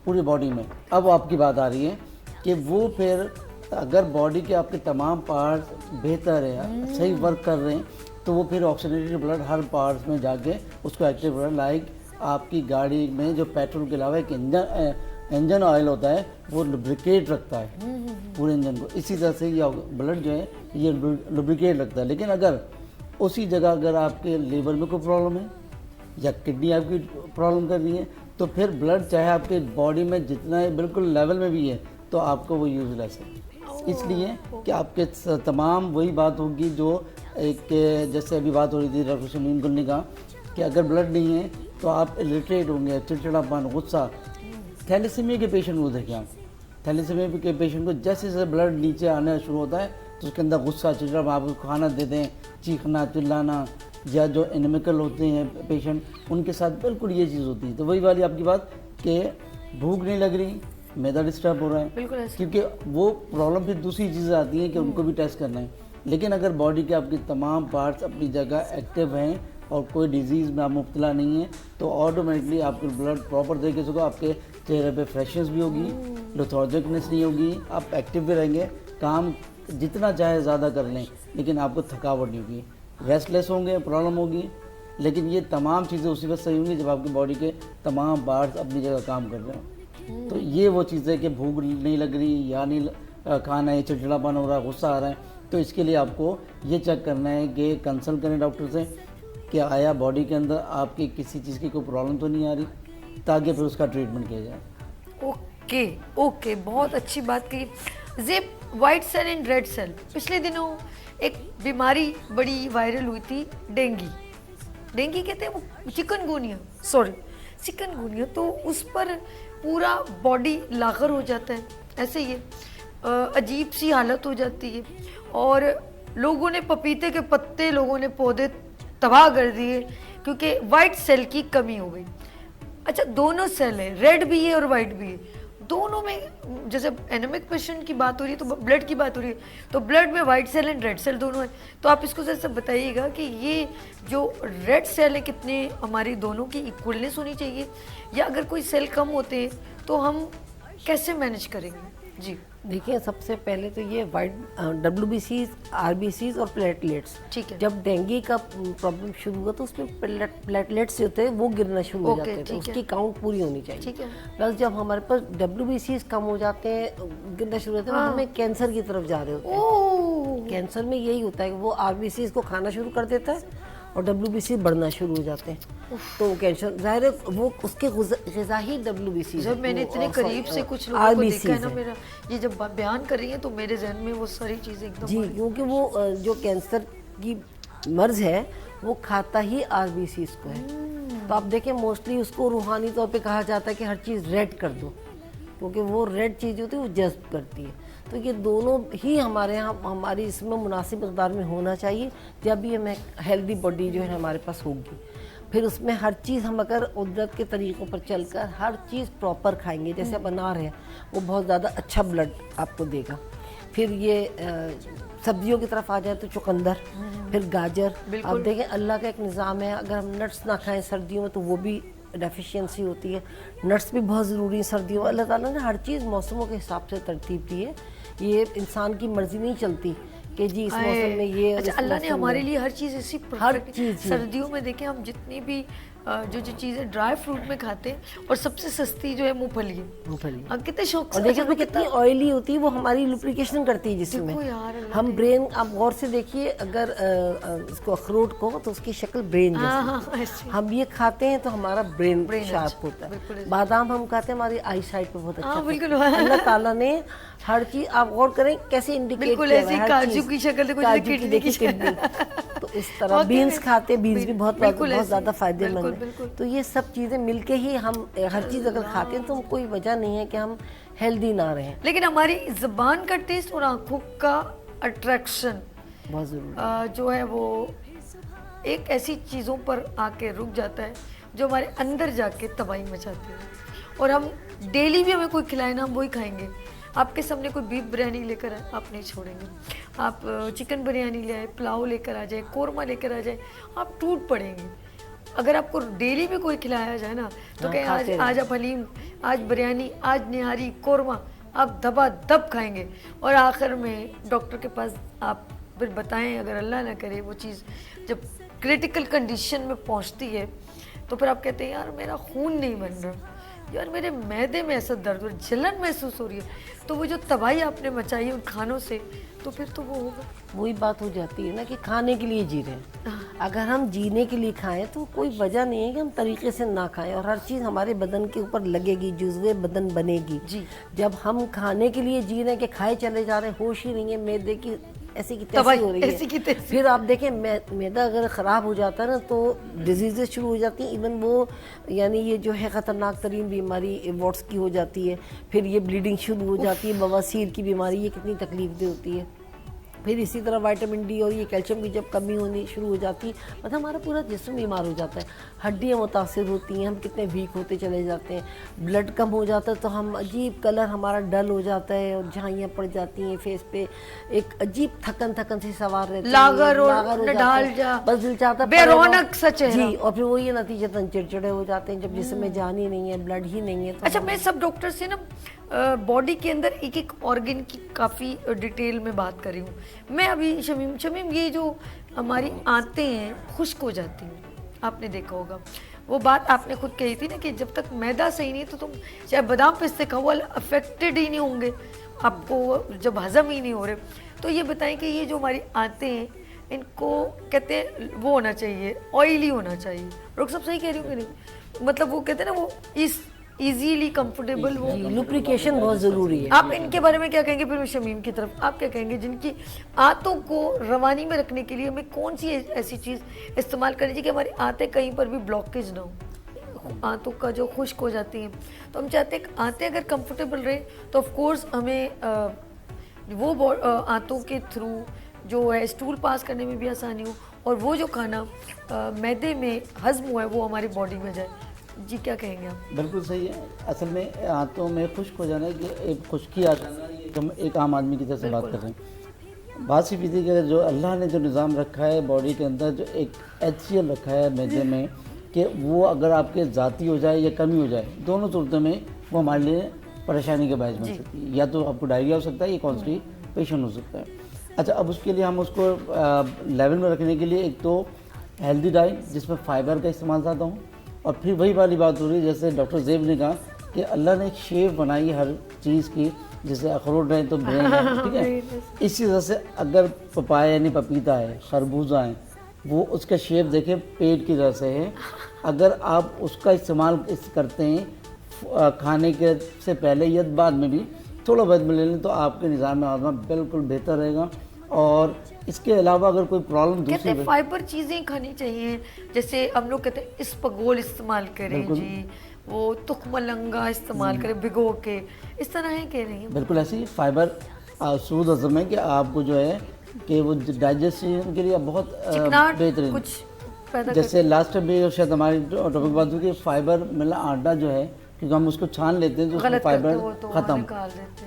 पूरी बॉडी में। अब आपकी बात आ रही है कि वो फिर अगर बॉडी के आपके तमाम पार्ट्स बेहतर है, सही वर्क कर रहे हैं, तो वो फिर ऑक्सीनेटेड ब्लड हर पार्ट्स में जाके उसको एक्टिव ब्लड, लाइक आपकी गाड़ी में जो पेट्रोल के अलावा एक इंजन ऑयल होता है, वो लुब्रिकेट रखता है पूरे इंजन को। इसी तरह से ये ब्लड जो है ये लुब्रिकेट रखता है। लेकिन अगर उसी जगह अगर आपके लीवर में कोई प्रॉब्लम है या किडनी आपकी प्रॉब्लम कर रही है, तो फिर ब्लड चाहे आपके बॉडी में जितना है बिल्कुल लेवल में भी है, तो आपको वो यूजलेस है। इसलिए कि आपके तमाम वही बात होगी जो एक, जैसे अभी बात हो रही थी डॉक्टर शमीम गुल ने कहा कि अगर ब्लड नहीं है तो आप इरिटेट होंगे, चिड़चिड़ापन, गुस्सा। थैलेसीमिया के पेशेंट को देखें आप, थैलेसीमिया के पेशेंट को जैसे जैसे ब्लड नीचे आना शुरू होता है तो उसके अंदर गुस्सा, चिड़चिड़ापन, आप उसको खाना देते हैं, चीखना चिल्लाना, या जो एनीमिकल होते हैं पेशेंट, उनके साथ बिल्कुल ये चीज़ होती है। तो वही वाली आपकी बात कि भूख नहीं लग रही, मैदा डिस्टर्ब हो रहा है, बिल्कुल, क्योंकि वो प्रॉब्लम फिर दूसरी चीज़ें आती हैं कि उनको भी टेस्ट करना है। लेकिन अगर बॉडी के आपके तमाम पार्ट्स अपनी जगह एक्टिव हैं और कोई डिजीज़ में आप मुब्तला नहीं है, तो ऑटोमेटिकली आपके ब्लड प्रॉपर तरीके से होगा, आपके चेहरे पे फ्रेशनेस भी होगी, लेथार्जिकनेस नहीं होगी, आप एक्टिव भी रहेंगे, काम जितना चाहे ज़्यादा कर लें, लेकिन आपको थकावट नहीं होगी, रेस्टलेस होंगे, प्रॉब्लम होगी। लेकिन ये तमाम चीज़ें उसी वक्त सही होंगी जब आपकी बॉडी के तमाम पार्ट्स अपनी जगह काम कर रहे हो। तो ये वो चीज़ है कि भूख नहीं लग रही या नहीं खाना है, चिड़चिड़ापन हो रहा है, गुस्सा आ रहा है, तो इसके लिए आपको ये चेक करना है कि कंसल्ट करें डॉक्टर से कि आया बॉडी के अंदर आपकी किसी चीज़ की कोई प्रॉब्लम तो नहीं आ रही। ताकि फिर उसका ट्रीटमेंट किया जाए। ओके ओके, बहुत अच्छी बात कही। जे white cell and red cell, पिछले दिनों एक बीमारी बड़ी वायरल हुई थी, डेंगी कहते हैं वो, चिकनगुनिया, तो उस पर पूरा बॉडी लागर हो जाता है, ऐसे ही अजीब सी हालत हो जाती है। और लोगों ने पपीते के पत्ते, लोगों ने पौधे तबाह कर दिए क्योंकि वाइट सेल की कमी हो गई। अच्छा, दोनों सेल है, रेड भी है और वाइट भी है, दोनों में जैसे एनीमिक पेशेंट की बात हो रही है तो ब्लड की बात हो रही है, तो ब्लड में white cell and red cell दोनों है। तो आप इसको जैसे बताइएगा कि ये जो रेड सेल है कितने हमारी दोनों की इक्वलनेस होनी चाहिए, या अगर कोई सेल कम होते हैं तो हम कैसे मैनेज करेंगे? जी देखिए, सबसे पहले तो ये वाइट WBCs, RBCs और प्लेटलेट्स, ठीक है। जब डेंगू का प्रॉब्लम शुरू हुआ तो उसमें प्लेटलेट्स जो होते हैं वो गिरना शुरू हो ओके, जाते हैं, तो ठीक है। उसकी काउंट पूरी होनी चाहिए। ठीक है। प्लस जब हमारे पास WBCs कम हो जाते हैं, गिरना शुरू होते हैं, हाँ। हमें कैंसर की तरफ जा रहे होते हैं। ओह, कैंसर में यही होता है कि वो RBCs को खाना शुरू कर देता है और WBC बढ़ना शुरू हो जाते हैं, तो कैंसर जाहिर है वो उसके ग़िज़ा ही WBC। जब मैंने इतने करीब से कुछ लोगों को देखा है ना, मेरा ये जब बयान कर रही है तो मेरे जहन में वो सारी चीजें एकदम जी, क्योंकि वो जो कैंसर की मर्ज है वो खाता ही RBCs को है। तो आप देखें, मोस्टली उसको रूहानी तौर पे कहा जाता है कि हर चीज़ रेड कर दो, क्योंकि वो रेड चीज़ होती है वो जज्ब करती है। तो ये दोनों ही हमारे यहाँ हमारी इसमें मुनासिब मकदार में होना चाहिए, जब भी हमें हेल्दी बॉडी जो है हमारे पास होगी। फिर उसमें हर चीज़ हम अगर कुदरत के तरीक़ों पर चलकर हर चीज़ प्रॉपर खाएंगे, जैसे अब अनार है वो बहुत ज़्यादा अच्छा ब्लड आपको देगा। फिर ये सब्जियों की तरफ आ जाए तो चुकंदर, फिर गाजर। आप देखें, अल्लाह का एक निज़ाम है, अगर हम नट्स ना खाएं सर्दियों में तो वो भी डेफिशिएंसी होती है। नट्स भी बहुत ज़रूरी है सर्दियों में। अल्लाह ताला ने हर चीज़ मौसमों के हिसाब से तरतीब दी है, ये इंसान की मर्जी नहीं चलती कि जी इस मौसम में ये। अच्छा, अल्लाह ने हमारे लिए हर चीज़ ऐसी हर परफेक्ट। चीज़ सर्दियों में देखें हम जितनी भी जो चीज़ें ड्राई फ्रूट में खाते हैं, और सबसे सस्ती जो है मूंगफली है, मूंगफली। हम कितने शौक और से। देखिए उसमें कितनी ऑयली होती है, वो हमारी लुब्रिकेशन करती है जिसमें देखो यार, अल्लाह हम ब्रेन। आप गौर से देखिए, अगर इसको अखरोट को, तो उसकी शक्ल ब्रेन हाँ, जैसी। हाँ, ऐसे। हम ये खाते हैं तो हमारा ब्रेन शार्प अच्छा, होता बिल्कुल है। ऐसे। बादाम हम खाते हैं, हमारी आई साइड पे बहुत अच्छा हाँ, करता है। बिल्कुल। अल्लाह ताला ने हर चीज, आप गौर करें कैसे इंडिकेट बिल्कुल किया हुआ ऐसी है हर काजू चीज़। की शक्ल देखो, जैसे काजू की किडनी देखिए, की शक्ल। किडनी। तो इस तरह वाकई बीन्स में। खाते, बीन्स भी बहुत बिल्कुल ऐसे। ज़्यादा फायदेमंद बिल्कुल, है। बिल्कुल। तो ये सब चीज़ें मिलके ही हम हर चीज़ अगर खाते हैं तो कोई वजह नहीं है कि हम हेल्दी ना रहें। लेकिन हमारी ज़बान का टेस्ट और आंखों का अट्रैक्शन बहुत ज़रूरी जो है वो एक ऐसी चीज़ों पर आके रुक जाता है जो हमारे अंदर जाके तबाही मचाती है। और हम डेली भी हमें कोई खिलाए ना, हम वही खाएंगे। आपके सामने कोई बीफ बिरयानी लेकर आए, आप नहीं छोड़ेंगे। आप चिकन बिरयानी ले आए, पुलाव लेकर आ जाए, कोरमा लेकर आ जाए, आप टूट पड़ेंगे। अगर आपको डेली भी कोई खिलाया जाए ना, तो कहें आज आप हलीम, आज बिरयानी, आज निहारी, कोरमा, आप दबा दब खाएंगे। और आखिर में डॉक्टर के पास आप फिर बताएं, अगर अल्लाह ना करे वो चीज़ जब क्रिटिकल कंडीशन में पहुंचती है, तो फिर आप कहते हैं यार मेरा खून नहीं बन रहा, यार मेरे मैदे में ऐसा दर्द हो, जलन महसूस हो रही है। तो वो जो तबाही आपने मचाई है उन खानों से, तो फिर तो वो होगा। वही बात हो जाती है ना कि खाने के लिए जी रहे हैं। अगर हम जीने के लिए खाएं तो कोई वजह नहीं है कि हम तरीके से ना खाएं, और हर चीज़ हमारे बदन के ऊपर लगेगी, जुज़्वे बदन बनेगी। जी। जब हम खाने के लिए जी रहे हैं कि खाए चले जा रहे हैं, होश ही नहीं है, मैदे की ऐसी की तैसी हो रही ऐसी की है। तैसी। फिर आप देखें, मैदा अगर ख़राब हो जाता है ना तो डिजीज़ेस शुरू हो जाती हैं। इवन वो यानी ये जो है ख़तरनाक तरीन बीमारी वॉट्स की हो जाती है। फिर ये ब्लीडिंग शुरू हो जाती है, बवासीर की बीमारी, ये कितनी तकलीफ होती है। फिर इसी तरह विटामिन डी और ये कैल्शियम की जब कमी होनी शुरू हो जाती है, मतलब हमारा पूरा जिस्म बीमार हो जाता है, हड्डियाँ मुतासिर होती हैं, हम कितने वीक होते चले जाते हैं, ब्लड कम हो जाता है तो हम अजीब, कलर हमारा डल हो जाता है और झाइयाँ पड़ जाती हैं फेस पे, एक अजीब थकन सी सवार रहती है, लागर हो ढाल जाता है, जा, बस दिल चाहता है बेरौनक सा चेहरा। जी, और फिर वो ये नतीजतन चिड़चिड़े हो जाते हैं जब जिस्म में जान ही नहीं है, ब्लड ही नहीं है। तो अच्छा, मैं सब डॉक्टर से ना बॉडी के अंदर एक एक ऑर्गन की काफ़ी डिटेल में बात कर रही हूँ। मैं अभी शमीम ये जो हमारी आंतें हैं खुश्क हो जाती हैं, आपने देखा होगा। वो बात आपने खुद कही थी ना कि जब तक मैदा सही नहीं तो तुम चाहे बादाम पिस्ते खाओ, अफेक्टेड ही नहीं होंगे, आपको जब हजम ही नहीं हो रहे। तो ये बताएं कि ये जो हमारी आंतें हैं इनको कहते हैं वो होना चाहिए, ऑयली होना चाहिए। डॉक्टर साहब सही कह रही हूँ कि नहीं? मतलब वो कहते हैं ना वो इस इजीली कंफर्टेबल वो। लुब्रिकेशन बहुत ज़रूरी है। आप इनके बारे में क्या कहेंगे? फिर शमीम की तरफ आप क्या कहेंगे, जिनकी आंतों को रवानी में रखने के लिए हमें कौन सी ऐसी चीज़ इस्तेमाल करनी चाहिए कि हमारी आंतें कहीं पर भी ब्लॉकेज ना हो, आंतों का जो खुश्क हो जाती हैं। तो हम चाहते हैं कि आंतें अगर कंफर्टेबल रहे तो ऑफ कोर्स हमें वो आंतों के थ्रू जो है स्टूल पास करने में भी आसानी हो, और वो जो खाना मैदे में हजम हुआ है वो हमारी बॉडी में जाए। जी क्या कहेंगे आप? बिल्कुल सही है। असल में आंतों में खुश्क हो जाना, कि एक खुश्की आ जाना, ये हम एक आम आदमी की तरह से बात कर रहे हैं। बात सिर्फ थी कि जो अल्लाह ने जो निज़ाम रखा है बॉडी के अंदर, जो एक HCl रखा है मैदे में, कि वो अगर आपके ज़ाती हो जाए या कमी हो जाए, दोनों सूरतों में वो हमारे लिए परेशानी का बायस बन सकती है। या तो आपको डायरिया हो सकता है या कॉन्स्टिपेशन हो सकता है। अच्छा, अब उसके लिए हम उसको लेवल में रखने के लिए एक तो हेल्दी डाइट जिसमें फ़ाइबर का इस्तेमाल ज़्यादा हो, और फिर वही वाली बात हो रही है जैसे डॉक्टर ज़ेब ने कहा कि अल्लाह ने एक शेप बनाई हर चीज़ की, जैसे अखरोट है तो ब्रेन है, ठीक है। इसी तरह से अगर पपाया यानी पपीता है, खरबूजा है, वो उसका शेप देखें पेट की तरह से है। अगर आप उसका इस्तेमाल करते हैं खाने के से पहले या बाद में भी थोड़ा बहुत में ले लें तो आपके निज़ाम हाज़मा बिल्कुल बेहतर रहेगा। और इसके अलावा अगर कोई प्रॉब्लम कहते हैं दूसरी फाइबर चीज़ें खानी चाहिए, जैसे हम लोग कहते हैं इसबगोल इस्तेमाल करें जी, वो तुखमलंगा इस्तेमाल करें भिगो के, इस तरह है कह रही हैं। बिल्कुल ऐसे ही फाइबर सूद हज़म है कि आपको जो है कि वो डाइजेशन के लिए बहुत बेहतरीन कुछ पैदा जैसे लास्ट में भी शायद हमारी टॉपिक बात हुई कि फाइबर मतलब आटा जो है, क्योंकि हम उसको छान लेते हैं तो उसमें फाइबर ख़त्म।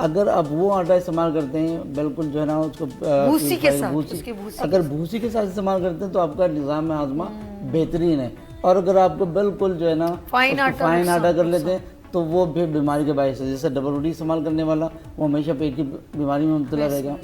अगर आप वो आटा इस्तेमाल करते हैं बिल्कुल जो है ना उसको भूसी के साथ, अगर भूसी के साथ इस्तेमाल करते हैं तो आपका निज़ाम हाज़मा बेहतरीन है। और अगर आपको बिल्कुल जो है ना फाइन आटा कर लेते हैं तो वो भी बीमारी के बायस है। जैसे डबल रोटी इस्तेमाल करने वाला वो हमेशा पेट की बीमारी में मुब्तला रहेगा,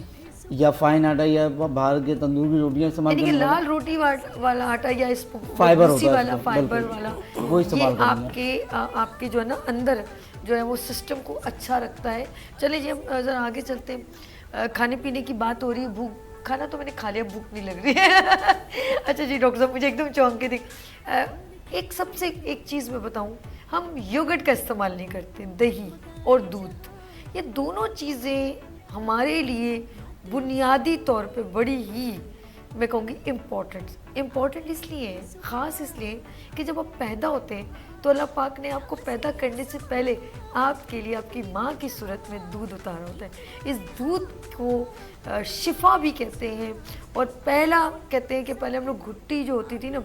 या फाइन आटा या बाहर के तंदूर की रोटियां इस्तेमाल करने वाला, लाल रोटी वाला आटा या इस फाइबर वाला फाइबर वाला वो इस्तेमाल आपके जो है ना अंदर जो है वो सिस्टम को अच्छा रखता है। चलिए जी हम जरा आगे चलते हैं। खाने पीने की बात हो रही है, भूख, खाना तो मैंने खा लिया, भूख नहीं लग रही है। अच्छा जी डॉक्टर साहब मुझे एकदम चौंक के देख, एक सबसे एक चीज़ मैं बताऊं, हम योगर्ट का इस्तेमाल नहीं करते, दही और दूध, ये दोनों चीज़ें हमारे लिए बुनियादी तौर पे बड़ी ही मैं कहूँगी इम्पॉर्टेंट इसलिए है, ख़ास इसलिए कि जब आप पैदा होते हैं तो अल्लाह पाक ने आपको पैदा करने से पहले आपके लिए आपकी माँ की सूरत में दूध उतारा होता है। इस दूध को शिफा भी कहते हैं, और पहला कहते हैं कि पहले हम लोग घुट्टी जो होती थी ना,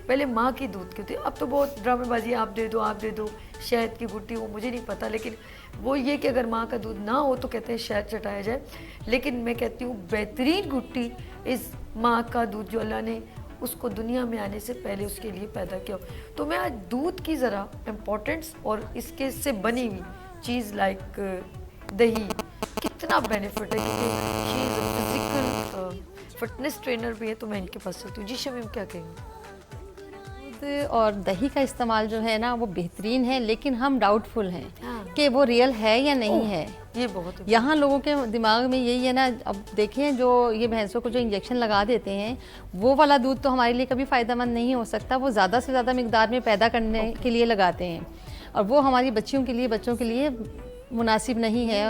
पहले माँ की दूध की होती, अब तो बहुत ड्रामेबाजी आप दे दो शहद की घुट्टी, वो मुझे नहीं पता, लेकिन वो ये कि अगर माँ का दूध ना हो तो कहते हैं शहद चटाया जाए। लेकिन मैं कहती हूँ बेहतरीन घुट्टी इस माँ का दूध जो अल्लाह ने उसको दुनिया में आने से पहले उसके लिए पैदा किया। तो मैं आज दूध की ज़रा इम्पोर्टेंस और इसके से बनी हुई चीज़ लाइक दही कितना बेनिफिट है, क्योंकि फिजिकल फिटनेस ट्रेनर भी है तो मैं इनके पास चलती हूँ। जी शमीम क्या कहेंगे? और दही का इस्तेमाल जो है ना वो बेहतरीन है, लेकिन हम डाउटफुल हैं कि वो रियल है या नहीं है। ये बहुत यहाँ लोगों के दिमाग में यही है ना। अब देखें जो ये भैंसों को जो इंजेक्शन लगा देते हैं वो वाला दूध तो हमारे लिए कभी फ़ायदेमंद नहीं हो सकता, वो ज़्यादा से ज़्यादा मिकदार में पैदा करने के लिए लगाते हैं, और वो हमारी बच्चों के लिए मुनासिब नहीं है,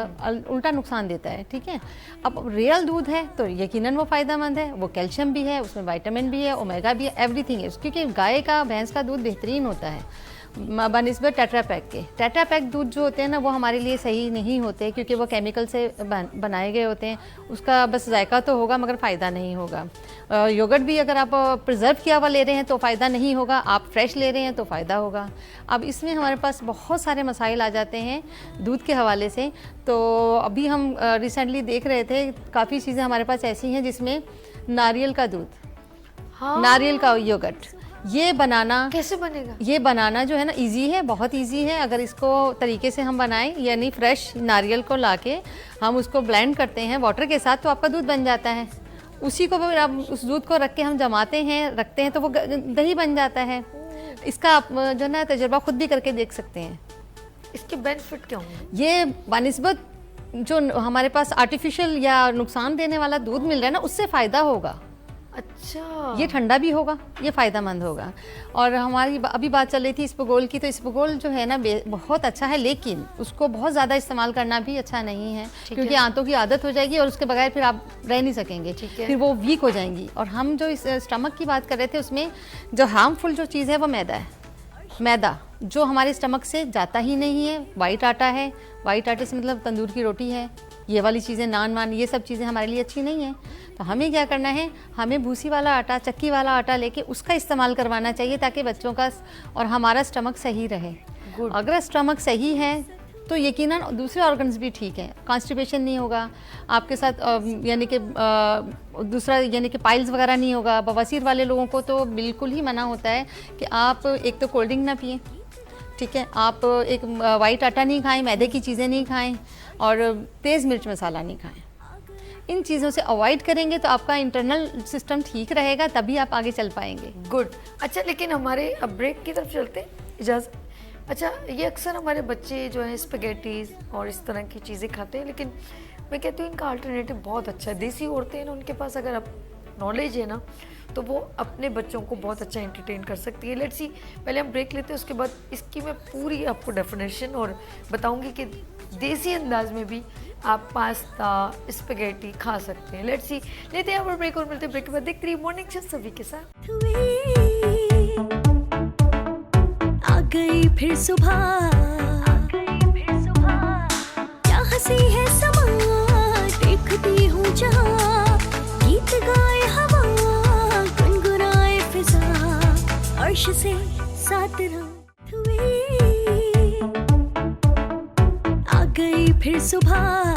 उल्टा नुकसान देता है। ठीक है, अब रियल दूध है तो यकीनन वो फ़ायदेमंद है, वो कैल्शियम भी है, उसमें विटामिन भी है, ओमेगा भी है, एवरीथिंग है, क्योंकि गाय का भैंस का दूध बेहतरीन होता है बनिस्बत टेट्रापैक के। टेट्रापैक दूध जो होते हैं ना वो हमारे लिए सही नहीं होते, क्योंकि वो केमिकल से बनाए गए होते हैं, उसका बस जायका तो होगा मगर फ़ायदा नहीं होगा। योगर्ट भी अगर आप प्रिजर्व किया हुआ ले रहे हैं तो फ़ायदा नहीं होगा, आप फ्रेश ले रहे हैं तो फ़ायदा होगा। अब इसमें हमारे पास बहुत सारे मसाइल आ जाते हैं दूध के हवाले से। तो अभी हम रिसेंटली देख रहे थे काफ़ी चीज़ें हमारे पास ऐसी हैं जिसमें नारियल का दूध, नारियल का योगर्ट, ये बनाना कैसे बनेगा? ये बनाना जो है ना इजी है, बहुत इजी है। अगर इसको तरीके से हम बनाएं, यानी फ्रेश नारियल को लाके हम उसको ब्लेंड करते हैं वाटर के साथ तो आपका दूध बन जाता है। उसी को फिर आप उस दूध को रख के हम जमाते हैं, रखते हैं तो वो दही बन जाता है। इसका आप जो है ना तजुर्बा खुद भी करके देख सकते हैं। इसके बेनिफिट क्या होंगे? ये बनिस्बत जो हमारे पास आर्टिफिशियल या नुकसान देने वाला दूध मिल रहा है ना उससे फ़ायदा होगा। अच्छा, ये ठंडा भी होगा, ये फ़ायदेमंद होगा। और हमारी अभी बात चल रही थी इसबगोल की, तो इसबगोल जो है ना बहुत अच्छा है, लेकिन उसको बहुत ज़्यादा इस्तेमाल करना भी अच्छा नहीं है, क्योंकि आंतों की आदत हो जाएगी और उसके बगैर फिर आप रह नहीं सकेंगे, फिर वो वीक हो जाएंगी। और हम जो इस स्टमक की बात कर रहे थे, उसमें जो हार्मफुल जो चीज़ है वो मैदा है। मैदा जो हमारे स्टमक से जाता ही नहीं है, वाइट आटा है, वाइट आटे से मतलब तंदूर की रोटी है, ये वाली चीज़ें, नान वान, ये सब चीज़ें हमारे लिए अच्छी नहीं है। तो हमें क्या करना है, हमें भूसी वाला आटा, चक्की वाला आटा लेके उसका इस्तेमाल करवाना चाहिए, ताकि बच्चों का और हमारा स्टमक सही रहे। अगर स्टमक सही है तो यकीनन दूसरे ऑर्गन्स भी ठीक हैं, कॉन्स्टिपेशन नहीं होगा आपके साथ, यानी कि दूसरा यानी कि पाइल्स वगैरह नहीं होगा। बवासीर वाले लोगों को तो बिल्कुल ही मना होता है कि आप एक तो कोल्ड ड्रिंक ना पिएं, ठीक है, आप एक वाइट आटा नहीं खाएं, मैदे की चीज़ें नहीं खाएं और तेज़ मिर्च मसाला नहीं खाएं। इन चीज़ों से अवॉइड करेंगे तो आपका इंटरनल सिस्टम ठीक रहेगा, तभी आप आगे चल पाएंगे। गुड। अच्छा, लेकिन हमारे अब ब्रेक की तरफ चलते हैं, इजाज़त। अच्छा, ये अक्सर हमारे बच्चे जो हैं स्पेगेटीज़ और इस तरह की चीज़ें खाते हैं, लेकिन मैं कहती हूँ इनका अल्टरनेटिव बहुत अच्छा है। देसी औरतें हैं ना, उनके पास अगर अब नॉलेज है ना, तो वो अपने बच्चों को बहुत अच्छा एंटरटेन कर सकती है। लेट्स सी, पहले हम ब्रेक लेते हैं, उसके बाद इसकी मैं पूरी आपको डेफिनेशन और बताऊंगी कि देसी अंदाज में भी आप पास्ता, स्पेगेटी खा सकते हैं। लेट्स सी, लेते हैं ब्रेक और मिलते हैं ब्रेक के बाद। देखते रहिए मॉर्निंग शो सभी के साथ। आ गई फिर सुबह, क्या हंसी है समा, देखती हूँ जहाँ, गीत गाए हवा, गुनगुनाए फिजा, अर्श से साथ रात हुई। आ गई फिर सुबह,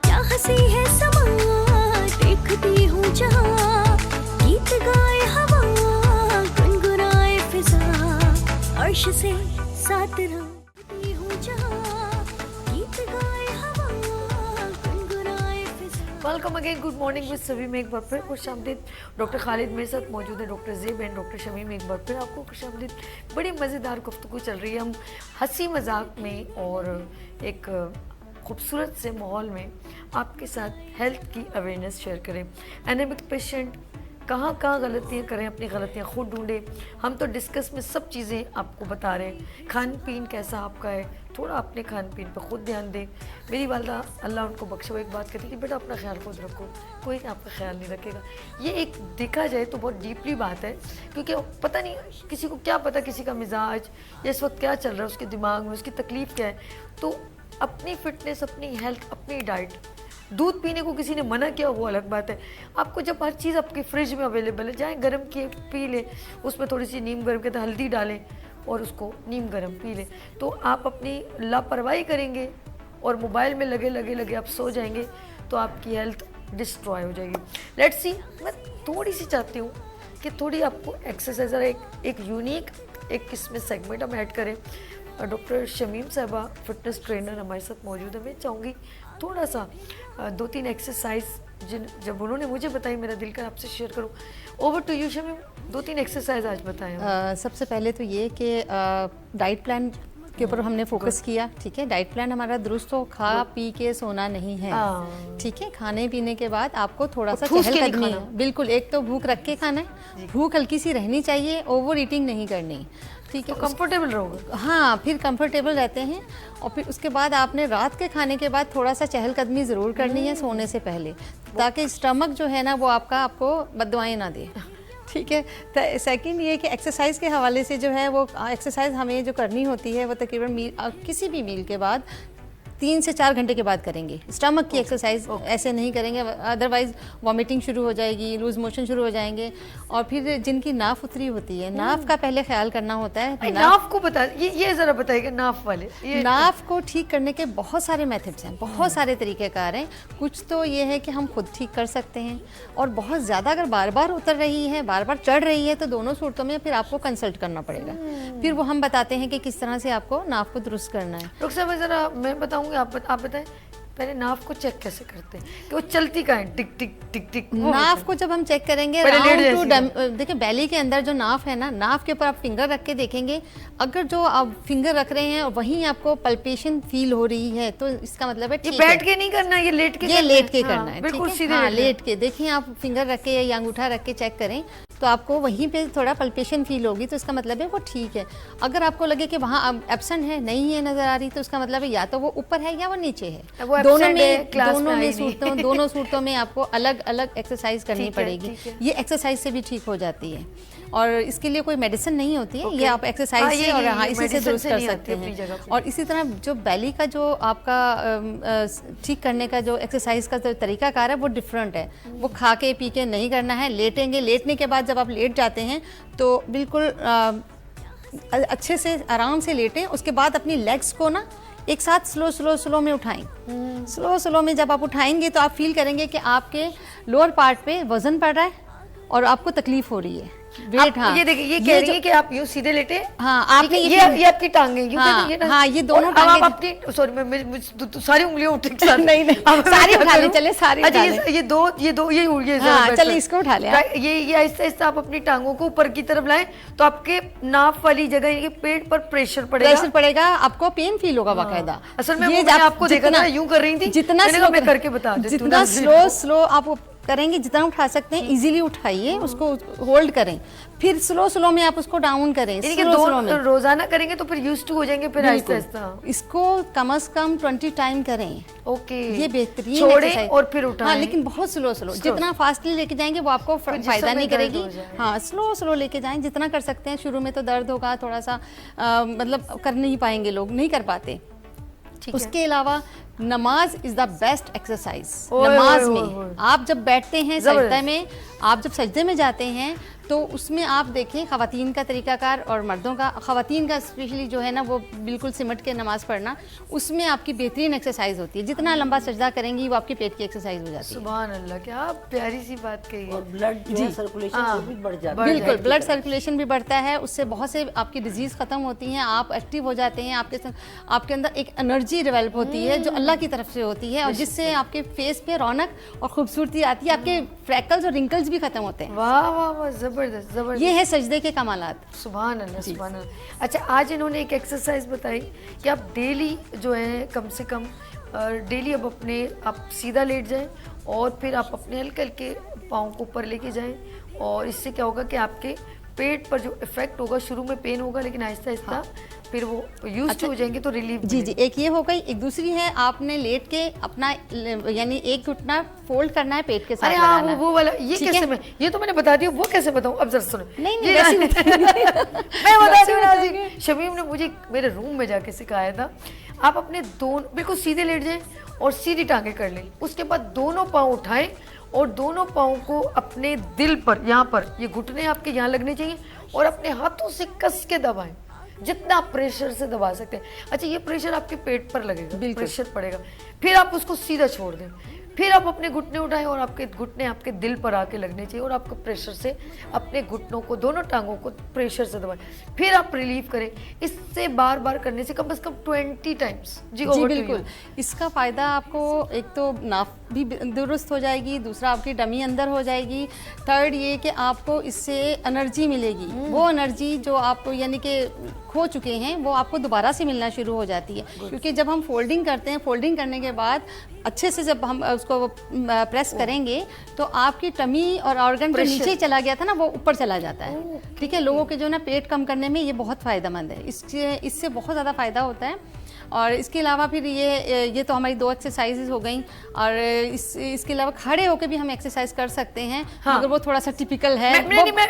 क्या हंसी है समा, देखती हूँ जहाँ, गीत गाए हवा, गुनगुनाए फिजा, अर्श से साथ रहती हूँ जहाँ, गीत गाए हवा, गुनगुनाए फिजा। Welcome again, good morning with सभी में एक बार फिर खुश आमदीद। डॉक्टर खालिद मेरे साथ मौजूद है, डॉक्टर ज़ेब एंड डॉक्टर शमीम, एक बार फिर आपको खुश आमदीद। बड़ी मज़ेदार गुफ्तगू चल रही है, हम हंसी मजाक में और एक खूबसूरत से माहौल में आपके साथ हेल्थ की अवेयरनेस शेयर करें। एनेमिक पेशेंट कहाँ कहाँ गलतियाँ करें, अपनी गलतियाँ खुद ढूंढें। हम तो डिस्कस में सब चीज़ें आपको बता रहे हैं। खान पीन कैसा आपका है, थोड़ा अपने खान पीन पर खुद ध्यान दें। मेरी वालदा अल्लाह उनको बख्शे, वो एक बात कहती थी, बेटा अपना ख्याल खुद रखो, कोई आपका ख्याल नहीं रखेगा। ये एक देखा जाए तो बहुत डीपली बात है, क्योंकि पता नहीं किसी को क्या पता, किसी का मिजाज या इस वक्त क्या चल रहा है उसके दिमाग में, उसकी तकलीफ़ क्या है। तो अपनी फिटनेस, अपनी हेल्थ, अपनी डाइट, दूध पीने को किसी ने मना किया वो अलग बात है। आपको जब हर चीज़ आपके फ्रिज में अवेलेबल है, जाएँ गर्म किए पी लें, उसमें थोड़ी सी नीम गर्म कहते हैं हल्दी डालें और उसको नीम गर्म पी लें। तो आप अपनी लापरवाही करेंगे और मोबाइल में लगे आप सो जाएंगे तो आपकी हेल्थ डिस्ट्रॉय हो जाएगी। लेट्स सी, मैं थोड़ी सी चाहती हूँ कि थोड़ी आपको एक्सरसाइज, एक यूनिक एक इसमें सेगमेंट हम ऐड करें। डॉक्टर शमीम साहबा फिटनेस ट्रेनर हमारे साथ मौजूद है। मैं चाहूँगी थोड़ा सा 2-3 एक्सरसाइज जब उन्होंने मुझे बताई, मेरा दिल कर आपसे शेयर करूँ। Over to you Shamim, 2-3 exercise आज बताएं। सबसे पहले तो ये कि डाइट प्लान के ऊपर हमने फोकस किया, ठीक है। डाइट प्लान हमारा दुरुस्त हो, खा पी के सोना नहीं है, ठीक है। खाने पीने के बाद आपको थोड़ा सा चहलकदमी, बिल्कुल, एक तो भूख रख के खाना है, भूख हल्की सी रहनी चाहिए, ओवर ईटिंग नहीं करनी, ठीक है। तो कंफर्टेबल रहोगे, हाँ, फिर कंफर्टेबल रहते हैं। और फिर उसके बाद आपने रात के खाने के बाद थोड़ा सा चहलकदमी ज़रूर करनी है सोने से पहले, ताकि स्टमक जो है ना वो आपको बददुआएं ना दे, ठीक है। तो सेकंड ये कि एक्सरसाइज के हवाले से जो है वो एक्सरसाइज हमें जो करनी होती है वो तकरीबन किसी भी मील के बाद 3 से 4 घंटे के बाद करेंगे। स्टमक की एक्सरसाइज ऐसे नहीं करेंगे, अदरवाइज वॉमिटिंग शुरू हो जाएगी, लूज मोशन शुरू हो जाएंगे। और फिर जिनकी नाफ उतरी होती है, नाफ का पहले ख्याल करना होता है। नाफ को बता, ये ज़रा बताइएगा, नाफ वाले नाफ को ठीक करने के बहुत सारे मेथड्स हैं, बहुत सारे तरीक़ेकार हैं। कुछ तो ये है कि हम खुद ठीक कर सकते हैं, और बहुत ज़्यादा अगर बार बार उतर रही है, बार बार चढ़ रही है, तो दोनों सूरतों में फिर आपको कंसल्ट करना पड़ेगा। फिर वो हम बताते हैं कि किस तरह से आपको नाफ को दुरुस्त करना है। डॉक्टर साहब ज़रा मैं बताऊँगी, आप बताएं पहले नाफ को चेक कैसे करते हैं कि वो चलती कहाँ है, टिक टिक टिक टिक? नाफ को जब हम चेक करेंगे पहले लेट राउंड टू देखिए बेली के अंदर जो नाफ है ना, नाफ के ऊपर आप फिंगर रख के देखेंगे, अगर जो आप फिंगर रख रहे हैं और वहीं आपको पल्पेशन फील हो रही है तो इसका मतलब है ये ठीक बैठ है। के नहीं करना, ये लेट के ये लेट के हाँ, करना है, बिल्कुल ठीक है? सीधे हाँ, लेट लेट के देखिए, आप फिंगर रख के या अंगूठा रख के चेक करें तो आपको वहीं पे थोड़ा पल्पेशन फील होगी, तो इसका मतलब है वो ठीक है। अगर आपको लगे कि वहाँ एब्सेंट है, नहीं है, नजर आ रही, तो इसका मतलब है या तो वो ऊपर है या वो नीचे है। वो दोनों absent है, में class दोनों में में आई सूरतों दोनों सूरतों में आपको अलग अलग एक्सरसाइज करनी ठीक है, पड़ेगी। ठीक है। ये एक्सरसाइज से भी ठीक हो जाती है और इसके लिए कोई मेडिसिन नहीं होती है, ये आप एक्सरसाइज हाँ, से ये- और ये हाँ इसी से medicine दुरुस्त से कर नहीं आती सकते अपनी जगह हैं। पे। और इसी तरह जो बेली का जो आपका ठीक करने का जो एक्सरसाइज का जो तरीकाकार है वो डिफरेंट है। वो खा के पी के नहीं करना है, लेटेंगे, लेटने के बाद जब आप लेट जाते हैं तो बिल्कुल अच्छे से आराम से लेटें। उसके बाद अपनी लेग्स को ना एक साथ स्लो स्लो स्लो में उठाएं। स्लो स्लो में जब आप उठाएंगे तो आप फील करेंगे कि आपके लोअर पार्ट पे वजन पड़ रहा है और आपको तकलीफ हो रही है, वेट। हाँ, ये देखिए, ये कह रही है कि आप यूं सीधे लेटे, हाँ, आपने ये आपकी टांगे यूं हाँ, कहते हैं ना? हाँ, ये दोनों और अब आप टांगे अपनी सॉरी मैं सारी उंगलियां उठ एक साथ नहीं, नहीं, अब मैं सारी क्या उठा ले, करूं? चले, सारी अच्छा, उठा ले। ये दो ये हाँ, जरा चले, बैठ इसको उठा ले आप। कर। ये आहिस्ता आहिस्ता आप अपनी टांगों को ऊपर की तरफ लाएं तो आपके नाफ वाली जगह यानी कि पेट पर प्रेशर पड़ेगा। प्रेशर पड़ेगा, आपको पेन फील होगा बाकायदा। असल में ये वो मैंने आप आपको देखा था, यूं कर रही थी, जितना मैंने कहा स्लो मैं करके बता देती हूँ। जितना स्लो स्लो आप करेंगे, जितना उठा सकते हैं इजीली उठाइए, उसको होल्ड करें, फिर स्लो स्लो में आप उसको डाउन करें। यानी कि स्लो स्लो में रोजाना करेंगे तो फिर यूज्ड टू हो जाएंगे, फिर आहिस्ता आहिस्ता। इसको कम से कम 20 टाइम करें। ओके, ये बेहतरीन छोड़ें exercise। और फिर उठाएं। हाँ, लेकिन बहुत स्लो स्लो, जितना फास्टली लेके जाएंगे वो आपको जिस फायदा समय नहीं दर्द करेगी। हो जाए। हाँ, स्लो स्लो लेके जाएं, जितना कर सकते हैं। शुरू में तो दर्द होगा थोड़ा सा, मतलब कर नहीं पाएंगे, लोग नहीं कर पाते। ठीक है। उसके अलावा नमाज इज द बेस्ट एक्सरसाइज। ओए, नमाज ओए, में ओए, ओए। आप जब बैठते हैं जबरदस्त। सजदे में, आप जब सजदे में जाते हैं तो उसमें आप देखें खवातीन का तरीकाकार और मर्दों का। खवातीन का स्पेशली जो है ना, वो बिल्कुल सिमट के नमाज पढ़ना, उसमें आपकी बेहतरीन एक्सरसाइज होती है। जितना लंबा सजदा करेंगी वो आपके पेट की एक्सरसाइज हो जाती है। सुभान अल्लाह, क्या प्यारी सी बात कही और है। ब्लड जो है सर्कुलेशन वो भी बढ़ जाता है। बिल्कुल, ब्लड सर्कुलेशन भी बढ़ता है, उससे बहुत से आपकी डिजीज खत्म होती हैं, आप एक्टिव हो जाते हैं, आपके अंदर एक एनर्जी डेवलप होती है जो अल्लाह की तरफ से होती है और जिससे आपके फेस पे रौनक और खूबसूरती आती है। आपके फ्रैकल्स और रिंकल्स भी खत्म होते हैं। वाह वाह वाह, जबरदस्त जबरदस्त। ये है सजदे के कमालात। सुभान अल्लाह, सुभान अल्लाह। अच्छा, आज इन्होंने एक एक्सरसाइज बताई कि आप डेली जो है कम से कम डेली अब अपने आप सीधा लेट जाएं और फिर आप अपने हल्के हल्के पाँव को ऊपर लेके जाएं और इससे क्या होगा कि आपके पेट पर जो इफेक्ट होगा, शुरू में पेन होगा लेकिन आहिस्ता आहिस्ता फिर वो यूज हो जाएंगे तो रिलीफ। जी जी, एक ये हो गई। एक दूसरी है, आपने लेट के अपना यानी एक घुटना फोल्ड करना है पेट के साथ अरे हाँ, लगाना। वो वाला, ये ठीक कैसे है? मैं, ये तो मैंने बता दिया, वो कैसे बताऊं? अब जरा सुनो। नहीं, ये वैसे मैं बता दूं नाज़रीन, शमीम ने मुझे मेरे रूम में जाके सिखाया था। आप अपने दोनों बिल्कुल सीधे लेट जाएं और सीधी टांगे कर लें। उसके बाद दोनों पाँव उठाएं और दोनों पाँव को अपने दिल पर, यहाँ पर, ये घुटने आपके यहाँ लगने चाहिए और अपने हाथों से कस के दबाएं, जितना आप प्रेशर से दबा सकते हैं। अच्छा, ये प्रेशर आपके पेट पर लगेगा, प्रेशर पड़ेगा, फिर आप उसको सीधा छोड़ दें। फिर आप अपने घुटने उठाएं और आपके घुटने आपके दिल पर आके लगने चाहिए और आपको प्रेशर से अपने घुटनों को, दोनों टांगों को प्रेशर से दबाएं। फिर आप रिलीव करें। इससे बार बार करने से कम 20 टाइम्स। जी बिल्कुल। इसका फ़ायदा आपको, एक तो नाफ भी दुरुस्त हो जाएगी, दूसरा आपकी डमी अंदर हो जाएगी, थर्ड ये कि आपको इससे एनर्जी मिलेगी। वो एनर्जी जो आप यानी कि खो चुके हैं वो आपको दोबारा से मिलना शुरू हो जाती है। क्योंकि जब हम फोल्डिंग करते हैं, फोल्डिंग करने के बाद अच्छे से जब हम उसको प्रेस करेंगे तो आपकी टमी और ऑर्गन जो नीचे चला गया था ना, वो ऊपर चला जाता है। ठीक है, लोगों के जो ना पेट कम करने में ये बहुत फ़ायदेमंद है। इससे बहुत ज़्यादा फ़ायदा होता है। और इसके अलावा फिर ये तो हमारी 2 एक्सरसाइजेज हो गई और इसके अलावा खड़े होकर भी हम एक्सरसाइज कर सकते हैं। हाँ। मगर वो थोड़ा सा टिपिकल है,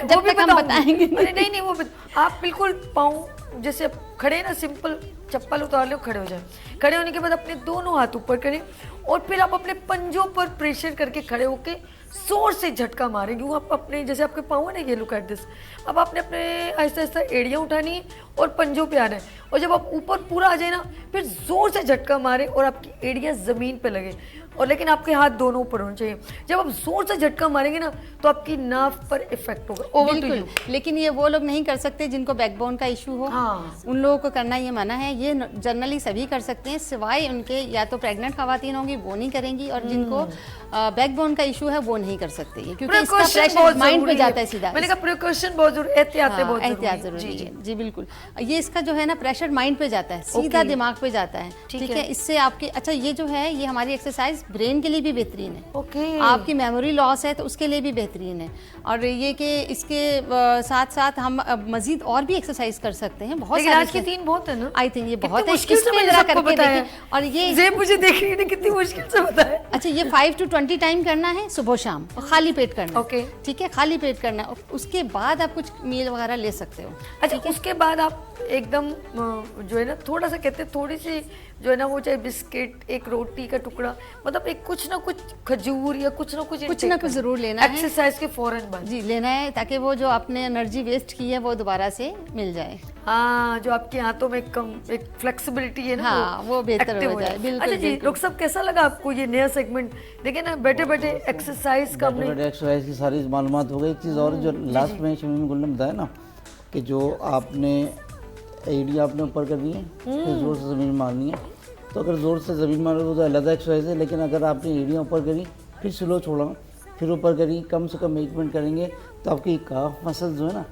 जब तक हम बताएंगे नहीं, वो आप बिल्कुल पाँव जैसे खड़े ना, सिंपल चप्पल उतार लो, खड़े हो जाए। खड़े होने के बाद अपने दोनों हाथ ऊपर करें और फिर आप अपने पंजों पर प्रेशर करके खड़े होके जोर से झटका मारेंगे। वो आप अपने, जैसे आपके पाँव है ना, ये लुक एट दिस। अब आपने अपने आहिस्ता आहिस्ता एड़ियाँ उठानी है और पंजों पे आना है और जब आप ऊपर पूरा आ जाए ना, फिर जोर से झटका मारे और आपकी एड़ियाँ ज़मीन पे लगे। और लेकिन आपके हाथ दोनों ऊपर होने चाहिए। जब आप जोर से झटका मारेंगे ना तो आपकी नाव पर इफेक्ट होगा। Over to you. बिल्कुल, लेकिन ये वो लोग नहीं कर सकते जिनको बैकबोन का इशू हो। हाँ। उन लोगों को करना ये मना है। ये जनरली सभी कर सकते हैं, सिवाय उनके या तो प्रेग्नेंट खवातीन होंगी वो नहीं करेंगी, और जिनको बैकबोन का इशू है वो नहीं कर सकते ये, क्योंकि इसका Precaution प्रेशर बहुत माइंड पे जरूरी जाता है सीधा। मैंने कहा प्रिकॉशन बहुत जरूरी, एहतियात बहुत एहतियात जरूरी जरूरी है। है जी बिल्कुल। ये इसका जो है ना प्रेशर माइंड पे जाता है, सीधा Okay. दिमाग पे जाता है। ठीक ठीक है। है, इससे आपकी अच्छा ये जो है ये हमारी एक्सरसाइज ब्रेन के लिए भी बेहतरीन है। ओके। आपकी मेमोरी लॉस है तो उसके लिए भी बेहतरीन है। और ये कि इसके साथ साथ हम मजीद और भी एक्सरसाइज कर सकते हैं। बहुत लेकिन सारी आज की 3 बहुत है ना। आई थिंक ये कितनी बहुत है, मुश्किल से इसमें मैंने जरा सबको करके बताया। देखें। और ये जेब मुझे देख रही है कितनी मुश्किल से बताया। अच्छा ये 5 to 20 टाइम करना है सुबह शाम, और खाली पेट करना है। Okay. ठीक है, खाली पेट करना है। और उसके बाद आप कुछ मील वगैरह ले सकते हो। अच्छा उसके बाद आप एकदम जो है ना थोड़ा सा कहते हैं थोड़ी सी जो है ना वो चाहे बिस्किट, एक रोटी का टुकड़ा, मतलब एक कुछ ना कुछ खजूर या कुछ ना कुछ जरूर लेना है एक्सरसाइज के फौरन बाद। जी, लेना है, ताकि वो जो आपने एनर्जी वेस्ट की है वो दोबारा से मिल जाए। हाँ, जो आपके हाथों में कम एक फ्लेक्सिबिलिटी है ना, हाँ, वो बेहतर active हो जाए। बिल्कुल, अच्छा जी बिल्कुल। डॉक्टर साहब कैसा लगा आपको ये नया सेगमेंट? देखिए ना बैठे बैठे एक्सरसाइज का हमने बैठे एक्सरसाइज की सारी मालूमात हो गई। एक चीज़ और जो लास्ट में शमीम गुल ने बताया ना कि जो आपने एडी आपने ऊपर करनी है फिर जोर से ज़मीन मारनी है, तो अगर ज़ोर से ज़मीन मारोगे तो अलग एक्सरसाइज है, लेकिन अगर आपने एड़ियाँ ऊपर करी फिर स्लो छोड़ा फिर ऊपर करी कम से कम 1 मिनट करेंगे तो आपकी काफ मसल जो है ना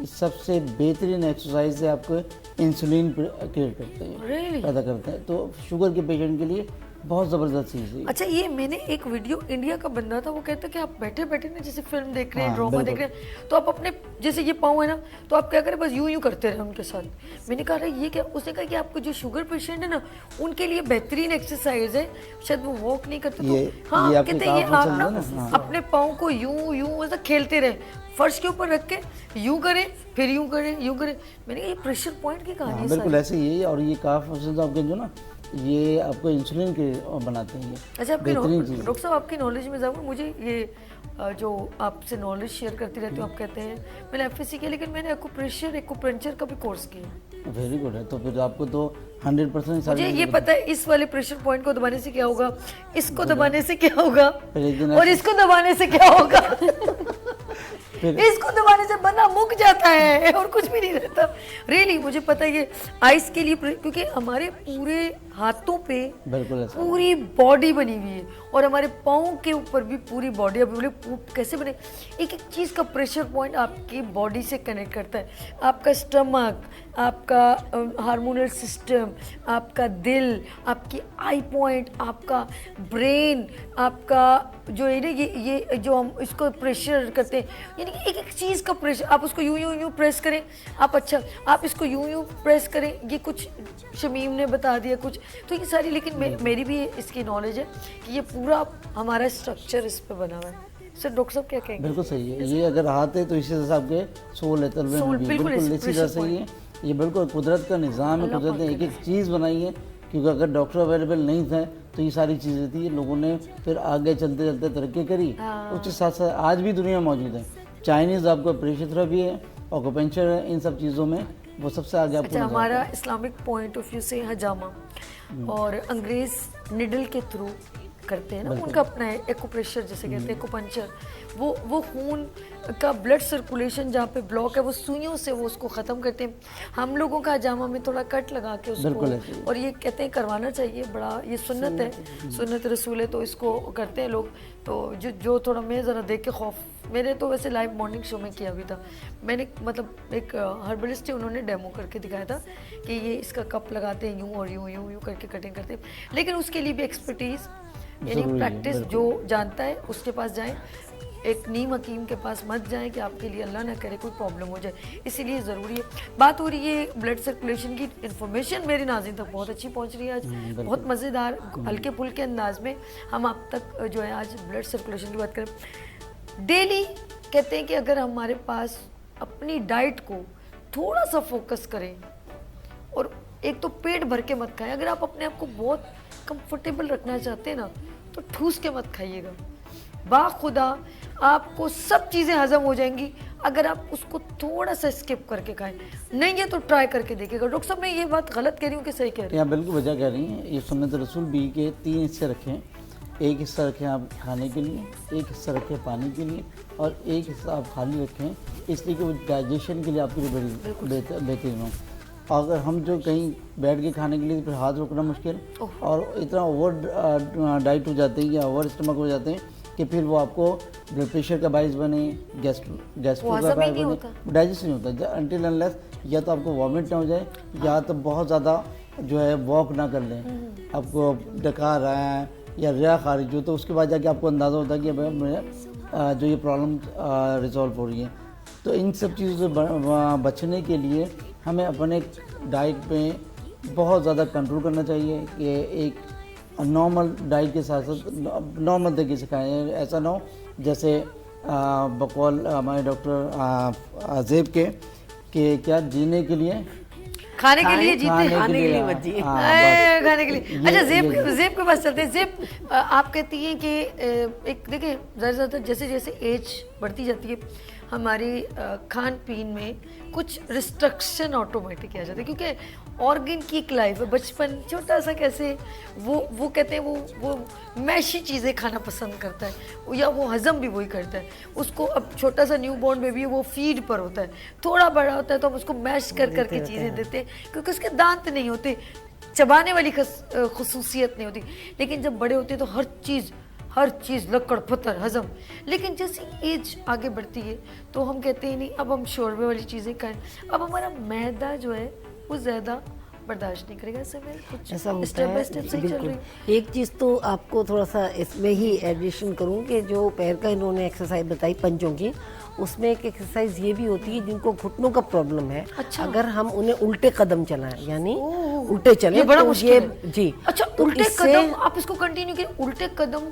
सबसे बेहतरीन एक्सरसाइज है। आपको इंसुलिन क्रिएट करते हैं, पैदा करता है, तो शुगर के पेशेंट के लिए बहुत ज़बरदस्त चीज़ है। अच्छा ये मैंने एक वीडियो इंडिया का बंदा था, वो कहता कि आप बैठे बैठे ना जैसे फिल्म देख रहे हैं, ड्रामा देख रहे हैं, तो आप अपने जैसे ये पाँव है ना तो आप क्या करें बस यूं यूं करते रहे उनके साथ। मैंने कहा ये क्या? उसने कहा कि आपको जो शुगर पेशेंट है ना उनके लिए बेहतरीन एक्सरसाइज है, शायद वो वॉक नहीं करते तो हाँ कहते हैं ये आप ना अपने पाँव को यूं यूं ऐसा खेलते रहे, फर्श के ऊपर रख के यूं करें फिर यूं करें यूं करें। मैंने कहा ये प्रेशर पॉइंट की कहानी है। बिल्कुल ऐसे ही है। और ये काफ मसल आपके जो ना ये आपको इंसुलिन के बनाते हैं। अच्छा आपकी डॉक्टर साहब आपकी नॉलेज में जाऊँ, मुझे ये जो आपसे नॉलेज शेयर करती रहती हूँ, आप कहते हैं मैंने एफएससी किया लेकिन मैंने एक्यूप्रेशर का भी कोर्स किया। वेरी गुड है। तो फिर आपको तो 100% मुझे ये पता है इस वाले प्रेशर पॉइंट को दबाने से क्या होगा, इसको दबाने से क्या होगा और इसको दबाने से क्या होगा इसको दबाने से बंदा मुक जाता है और कुछ भी नहीं रहता। रियली मुझे पता है ये आइस के लिए, क्योंकि हमारे पूरे हाथों पे पूरी बॉडी बनी हुई है और हमारे पाँव के ऊपर भी पूरी बॉडी। अभी बोले कैसे बने, एक एक चीज़ का प्रेशर पॉइंट आपकी बॉडी से कनेक्ट करता है। आपका स्टमक, आपका हार्मोनल सिस्टम, आपका दिल, आपकी आई पॉइंट, आपका ब्रेन, आपका जो है ना ये जो हम इसको प्रेशर करते हैं, यानी कि एक एक चीज़ का प्रेशर। आप उसको यूं यूं यूं प्रेस करें, आप अच्छा आप इसको यूं यूं प्रेस करें, ये कुछ शमीम ने बता दिया कुछ, तो ये सारी। लेकिन मेरी भी इसकी नॉलेज है कि ये पूरा हमारा स्ट्रक्चर इस पे बना हुआ है। सर डॉक्टर साहब क्या कहेंगे? बिल्कुल सही है। ये अगर हाथ है तो इसी तरह से आपके सोल है, तलवे में भी बिल्कुल इसी तरह से ही है। ये बिल्कुल कुदरत का निज़ाम है, कुदरत ने एक एक चीज़ बनाई है, क्योंकि अगर डॉक्टर अवेलेबल नहीं थे तो ये सारी चीज़ें थी। लोगों ने फिर आगे चलते चलते तरक्की करी, उसके साथ साथ आज भी दुनिया मौजूद है। चाइनीज़ आपको प्रेशर थेरेपी है, ऑक्यूपेंचर है, इन सब चीज़ों में वो सबसे आगे आपको। अच्छा हमारा इस्लामिक पॉइंट ऑफ व्यू से हजामा और अंग्रेज निडल के थ्रू करते हैं ना, उनका अपना है एक्यूप्रेशर जैसे कहते हैं, एक्यूपंक्चर। वो खून का ब्लड सर्कुलेशन जहाँ पे ब्लॉक है वो सुइयों से वो उसको ख़त्म करते हैं। हम लोगों का हजामा में थोड़ा कट लगा के उसको, और ये कहते हैं करवाना चाहिए, बड़ा ये सुन्नत है, सुन्नत रसूल है, तो इसको करते हैं लोग। तो जो थोड़ा मैं ज़रा देख के खौफ, मेरे तो वैसे लाइव मॉर्निंग शो में किया भी था मैंने, मतलब एक हर्बलिस्ट है उन्होंने डेमो करके दिखाया था कि ये इसका कप लगाते हैं यूँ और यूँ यूँ यूँ करके कटिंग करते हैं। लेकिन उसके लिए भी एक्सपर्टीज़ यानी प्रैक्टिस जो जानता है उसके पास जाएं, एक नीम हकीम के पास मत जाएं कि आपके लिए अल्लाह ना करे कोई प्रॉब्लम हो जाए। इसीलिए ज़रूरी है। बात हो रही है ब्लड सर्कुलेशन की, इन्फॉर्मेशन मेरी नाज़रीन तक बहुत अच्छी पहुंच रही है आज, बहुत मज़ेदार हल्के फुल्के अंदाज में हम आप तक जो है आज ब्लड सर्कुलेशन की बात करें। डेली कहते हैं कि अगर हमारे पास अपनी डाइट को थोड़ा सा फोकस करें, और एक तो पेट भर के मत खाएं, अगर आप अपने आप को बहुत कंफर्टेबल रखना चाहते हैं ना तो ठूस के मत खाइएगा, बाखुदा आपको सब चीज़ें हजम हो जाएंगी अगर आप उसको थोड़ा सा स्किप करके खाएं। नहीं है तो ट्राई करके देखिएगा। डॉक्टर साहब मैं ये बात गलत कह रही हूँ कि सही कह रही हूँ? बिल्कुल वजह कह रही हैं। ये सुन्नत रसूल बी के 3 हिस्से रखे हैं। एक हिस्सा रखें आप खाने के लिए, एक हिस्सा रखें पानी के लिए और एक हिस्सा आप खाली रखें, इसलिए कि वो डाइजेशन के लिए आपके लिए बड़ी बेहतरीन हो। अगर हम जो कहीं बैठ के खाने के लिए फिर हाथ रोकना मुश्किल और इतना ओवर डाइट हो जाते हैं या ओवर स्टमक हो जाते हैं कि फिर वो आपको ब्लड प्रेशर का बाइस बने, गैस्ट्रो का बाइस बने, डाइजेस्ट नहीं होता अनटिल अनलेस या तो आपको वॉमिट ना हो जाए या तो बहुत ज़्यादा जो है वॉक ना कर लें, आपको डकार रहा है या रिया खारिज हो, तो उसके बाद जाके आपको अंदाज़ा होता है कि अब मेरा जो ये प्रॉब्लम रिजॉल्व हो रही है। तो इन सब चीज़ों से बचने के लिए हमें अपने डाइट पे बहुत ज़्यादा कंट्रोल करना चाहिए कि एक नॉर्मल डाइट के साथ साथ नॉर्मल तरीके से खाएं। ऐसा ना हो जैसे बकौल हमारे डॉक्टर जेब के कि क्या जीने के लिए खाने के लिए जीते हैं, खाने के लिए मत जिए। खाने के लिए। अच्छा जेब के पास चलते हैं। जेब आप कहती हैं कि एक देखिए ज़्यादा जैसे जैसे एज बढ़ती जाती है हमारी खान पीन में कुछ रिस्ट्रिक्शन ऑटोमेटिक आ जाते हैं, क्योंकि ऑर्गन की एक लाइफ है। बचपन छोटा सा कैसे वो कहते हैं वो मैशी चीज़ें खाना पसंद करता है या वो हज़म भी वही करता है। उसको अब छोटा सा न्यू बॉर्न बेबी है वो फीड पर होता है, थोड़ा बड़ा होता है तो हम उसको मैश करके चीज़ें देते हैं क्योंकि उसके दांत नहीं होते, चबाने वाली खसूसियत नहीं होती। लेकिन जब बड़े होते हैं तो हर चीज़ लकड़ पत्थर हजम। लेकिन जैसे एज आगे बढ़ती है तो हम कहते हैं नहीं अब हम शोरबे वाली चीज़ें खाएं, अब हमारा मैदा जो है वो ज़्यादा बर्दाश्त नहीं करेगा। ऐसे में कुछ ऐसा होता स्टेप बाय है स्टेप सही चल रही बिल्कुल। एक चीज़ तो आपको थोड़ा सा इसमें ही एडिशन करूँ कि जो पैर का इन्होंने एक्सरसाइज बताई पंजों की, उसमें एक एक्सरसाइज ये भी होती है जिनको घुटनों का प्रॉब्लम है। अच्छा। अगर हम उन्हें उल्टे कदम चलाएं यानी उल्टे चलें ये बड़ा तो मुश्किल ये है। जी अच्छा तो उल्टे इससे- कदम आप इसको कंटिन्यू करिए। उल्टे कदम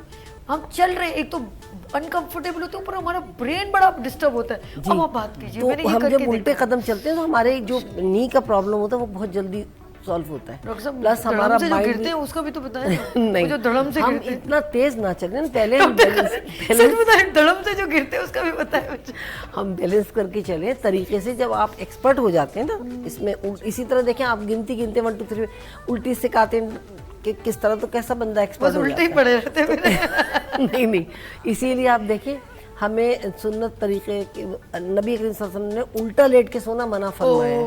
हम चल रहे हैं, एक तो अनकंफर्टेबल होते हैं ऊपर हमारा ब्रेन बड़ा डिस्टर्ब होता है। अब आप बात कीजिए। तो मैंने ये हम करके जब उल्टे देखा। कदम चलते हैं तो हमारे जो नी का प्रॉब्लम होता है वो बहुत जल्दी सॉल्व होता है। डॉक्टर साहब प्लस धड़म हमारा से जो माइंड गिरते हैं उसका भी तो बताएं ना। नहीं वो जो धड़म से हम गिरते हैं। इतना तेज ना चलें ना, पहले हम सच बताएं धड़म से जो गिरते हैं उसका भी बताएं मुझे। हम बैलेंस करके चले तरीके से। जब आप एक्सपर्ट हो जाते हैं ना इसमें इसी तरह देखें आप गिनती गिनते 1 2 3 उल्टी सिखाते हैं कि किस तरह, तो कैसा बंदा एक्सपर्ट बस हो उल्टे ही जाता पड़े रहते हैं मेरे। है। नहीं इसीलिए आप देखिए हमें सुन्नत तरीके के नबी करीम सल्लल्लाहु अलैहि वसल्लम ने उल्टा लेट के सोना मना फरमाया है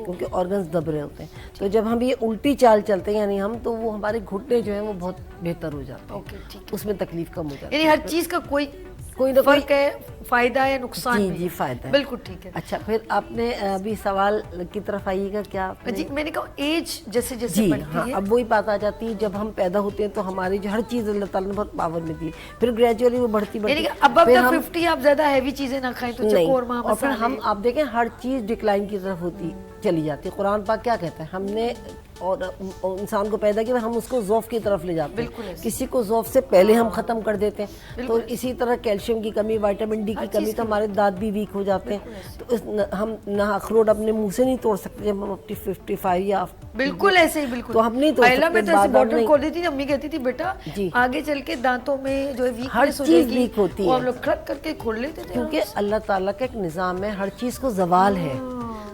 क्योंकि ऑर्गन्स दब रहे होते हैं। तो जब हम ये उल्टी चाल चलते हैं यानी हम तो वो हमारे घुटने जो है वो बहुत बेहतर हो जाते हैं। ओके ठीक उसमें तकलीफ कम हो जाती यानी है। हर चीज का कोई ना कोई फर्क है, फायदा है नुकसान जी भी जी है। फायदा है। बिल्कुल ठीक है। अच्छा फिर आपने अभी सवाल की तरफ आइएगा क्या आपने? जी मैंने कहा एज जैसे जैसे जी बढ़ती हाँ, है अब वही बात आ जाती है जब हम पैदा होते हैं तो हमारी जो हर चीज़ अल्लाह ताला ने बहुत पावर में दी, फिर ग्रेजुअली वो बढ़ती यानी कि बढ़ती अब फिर हम 50 आप ज्यादा हैवी चीजें ना खाएं तो नहीं, चकोरमा और फिर हम मसाले। आप देखें हर चीज़ डिक्लाइन की तरफ होती चली जाती है। कुरान पाक क्या कहता है, हमने और इंसान को पैदा किया हम उसको ज़ौफ़ की तरफ ले जाते बिल्कुल हैं। ऐसे। किसी को ज़ौफ़ से पहले हम ख़त्म कर देते हैं। तो इसी तरह कैल्शियम की कमी, विटामिन डी की कमी, तो हमारे दांत भी वीक हो जाते हैं। तो हम ना अखरोट अपने मुंह से नहीं तोड़ सकते जब हम अपनी 55 या बिल्कुल ऐसे ही बिल्कुल। तो हम नहीं तोड़ पहला सकते, मैं तो ऐसे बादाम बॉटल नहीं। खोल देती थी, अम्मी कहती थी बेटा जी। आगे चल के दांतों में जो है हर वीकनेस हो चीज़ जाएगी, वीक होती वो है। हम लोग खड़क करके खोल लेते थे। क्योंकि अल्लाह ताला का एक निज़ाम है, हर चीज़ को जवाल है।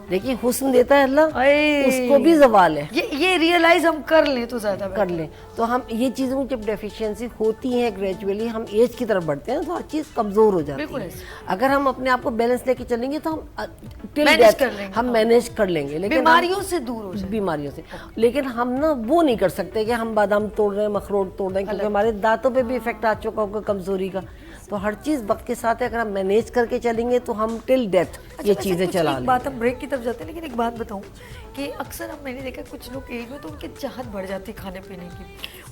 देखिए हुस्न देता है अल्लाह, अये। उसको भी जवाल है। ये रियलाइज हम कर लें तो ज्यादा कर लें तो हम ये चीज़ों में जब डेफिशिएंसी होती है ग्रेजुअली हम एज की तरफ बढ़ते हैं तो हर चीज़ कमज़ोर हो जाती बिल्कुल है। ऐसे। अगर हम अपने आप को बैलेंस लेके चलेंगे तो हम till Manage death कर लेंगे, हम हाँ। मैनेज कर लेंगे। लेकिन बीमारियों से दूर हो जाए। बीमारियों से लेकिन हम ना वो नहीं कर सकते कि हम बादाम तोड़ रहे हैं, अखरोट तोड़ रहे हैं, क्योंकि हमारे दांतों पे भी इफेक्ट आ चुका होगा कमजोरी का। तो हर चीज़ वक्त के साथ है, अगर हम मैनेज करके चलेंगे तो हम टिल डेथ ये वैसे चीज़ें कुछ चला एक लेंगे। बात हम ब्रेक की तरफ जाते हैं, लेकिन एक बात बताऊं कि अक्सर हम मैंने देखा कुछ लोग एज में तो उनकी चाहत बढ़ जाती है खाने पीने की,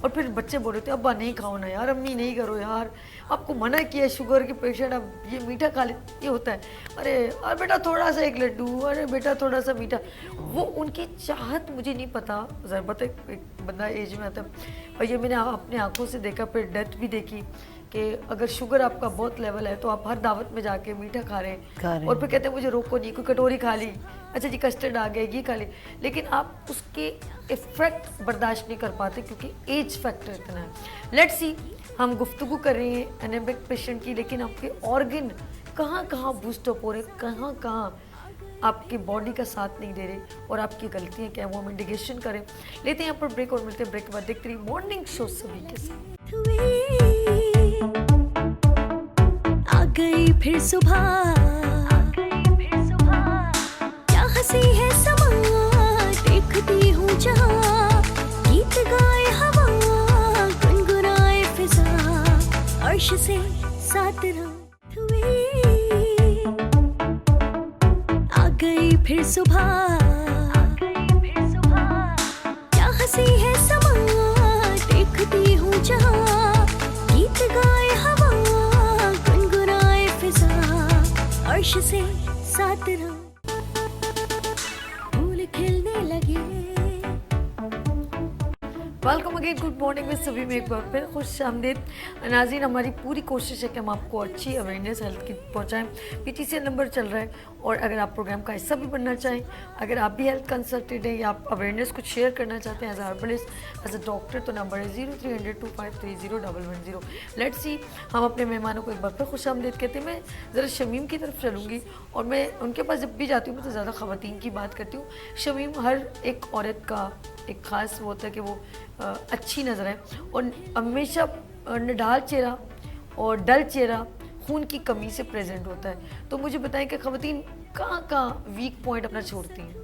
और फिर बच्चे बोल रहे थे अब्बा नहीं खाओ ना यार, अम्मी नहीं करो यार, आपको मना किया शुगर के पेशेंट अब ये मीठा खा ले, ये होता है, अरे बेटा थोड़ा सा एक लड्डू, अरे बेटा थोड़ा सा मीठा। वो उनकी चाहत मुझे नहीं पता, ज़रा बता एक बंदा एज में आता है और ये मैंने अपने आंखों से देखा, फिर डेथ भी देखी कि अगर शुगर आपका बहुत लेवल है तो आप हर दावत में जाके मीठा खा रहे हैं और फिर कहते हैं मुझे रोको नहीं, कोई कटोरी खा ली, अच्छा जी कस्टर्ड आ गया ये खा ली, लेकिन आप उसके इफेक्ट बर्दाश्त नहीं कर पाते क्योंकि एज फैक्टर इतना है। लेट्स सी, हम गुफ्तगू कर रहे हैं एनेमिक पेशेंट की, लेकिन आपके ऑर्गन कहाँ कहाँ बूस्ट अप हो रहे, कहाँ कहाँ आपकी बॉडी का साथ नहीं दे रहे और आपकी गलतियाँ क्या है वो हम इंडिकेशन करें। लेते हैं यहाँ पर ब्रेक और मिलते हैं ब्रेक के बाद। देखते रहिए मॉर्निंग शो सभी के साथ। हुई, आ गई फिर सुबह, क्या हंसी है समा, देखती हूँ जहाँ, गीत गाए हवा, गुनगुनाए फिजा, अर्श से सात रात हुई, आ गई फिर सुबह, क्या हंसी है समा, देखती हूँ जहाँ, गीत गाए हवा, गुनगुनाए फिजा, अर्श से सात रात, फूल खिलने लगे। वेलकम अगेन, गुड मॉर्निंग में सभी में एक बार फिर खुश आमदीद नाज़रीन। हमारी पूरी कोशिश है कि हम आपको अच्छी अवेयरनेस हेल्थ की पहुंचाएं। PTCL नंबर चल रहा है और अगर आप प्रोग्राम का हिस्सा भी बनना चाहें, अगर आप भी हेल्थ कंसल्टेंट हैं या आप अवेयरनेस कुछ शेयर करना चाहते हैं as herbalist, as a doctor, तो नंबर है 0300253010। लेट्स सी, हम अपने मेहमानों को एक बार फिर खुश आमदीद कहते हैं। मैं ज़रा शमीम की तरफ चलूँगी और मैं उनके पास जब भी जाती हूँ मैं तो ज़्यादा ख़वातीन की बात करती हूँ। शमीम, हर एक औरत का एक ख़ास वो होता है कि वो अच्छी नज़र है और हमेशा निढाल चेहरा और डल चेहरा खून की कमी से प्रेजेंट होता है। तो मुझे बताएं कि ख़वातीन कहाँ वीक पॉइंट अपना छोड़ती हैं,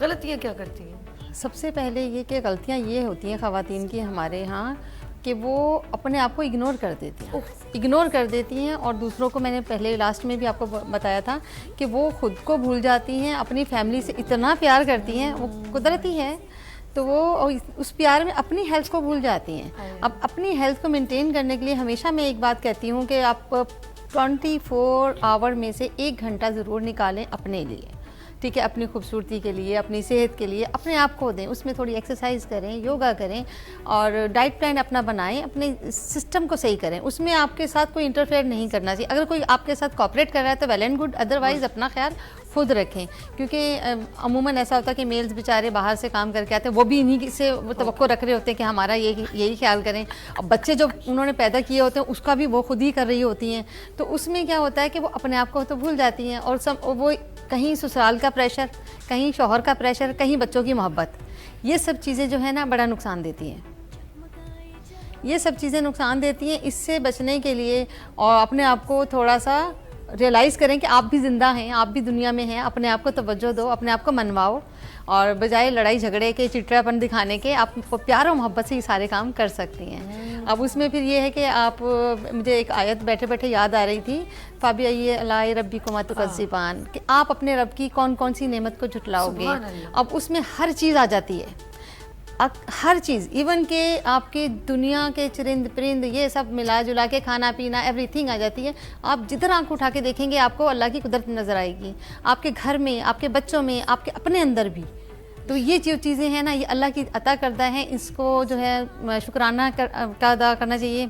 गलतियाँ क्या करती हैं? सबसे पहले ये कि गलतियाँ ये होती हैं ख़वातीन की हमारे यहाँ कि वो अपने आप को इग्नोर कर देती हैं, इग्नोर कर देती हैं। और दूसरों को, मैंने पहले लास्ट में भी आपको बताया था कि वो खुद को भूल जाती हैं, अपनी फैमिली से इतना प्यार करती हैं, वो कुदरती है, तो वो उस प्यार में अपनी हेल्थ को भूल जाती हैं। अब अपनी हेल्थ को मेंटेन करने के लिए हमेशा मैं एक बात कहती हूँ कि आप 24 आवर में से 1 घंटा ज़रूर निकालें अपने लिए, ठीक है, अपनी खूबसूरती के लिए, अपनी सेहत के लिए, अपने आप को दें। उसमें थोड़ी एक्सरसाइज करें, योगा करें और डाइट प्लान अपना बनाएं, अपने सिस्टम को सही करें। उसमें आपके साथ कोई इंटरफेयर नहीं करना चाहिए। अगर कोई आपके साथ कॉपरेट कर रहा है तो वेल एंड गुड, अदरवाइज़ अपना ख्याल खुद रखें। क्योंकि अमूमन ऐसा होता है कि मेल्स बेचारे बाहर से काम करके आते हैं, वो भी इन्हीं से वो तवक्को रख रहे होते हैं कि हमारा यही ख्याल करें। अब बच्चे जो उन्होंने पैदा किए होते हैं उसका भी वो खुद ही कर रही होती हैं, तो उसमें क्या होता है कि वो अपने आप को तो भूल जाती हैं और वो कहीं ससुराल का प्रेशर, कहीं शौहर का प्रेशर, कहीं बच्चों की मोहब्बत, ये सब चीज़ें जो है ना बड़ा नुकसान देती हैं। ये सब चीज़ें नुकसान देती हैं। इससे बचने के लिए और अपने आप को थोड़ा सा रियलाइज़ करें कि आप भी ज़िंदा हैं, आप भी दुनिया में हैं, अपने आप को तवज्जो दो, अपने आप को मनवाओ और बजाय लड़ाई झगड़े के, चिड़चिड़ापन दिखाने के, आप प्यार और मोहब्बत से ये सारे काम कर सकती हैं। अब उसमें फिर ये है कि आप, मुझे एक आयत बैठे बैठे याद आ रही थी, फाबी ये अल्लाह रब्बी को मतुकज़्ज़िबान, कि आप अपने रब की कौन कौन सी नेमत को झुटलाओगे। अब उसमें हर चीज़ आ जाती है, हर चीज़, इवन के आपके दुनिया के चरिंद परिंद ये सब मिला जुला के, खाना पीना, एवरीथिंग आ जाती है। आप जिधर आंख उठा के देखेंगे आपको अल्लाह की कुदरत नज़र आएगी, आपके घर में, आपके बच्चों में, आपके अपने अंदर भी। तो ये जो चीज़ें हैं ना, ये अल्लाह की अता करदा है, इसको जो है शुक्राना का अदा करना चाहिए,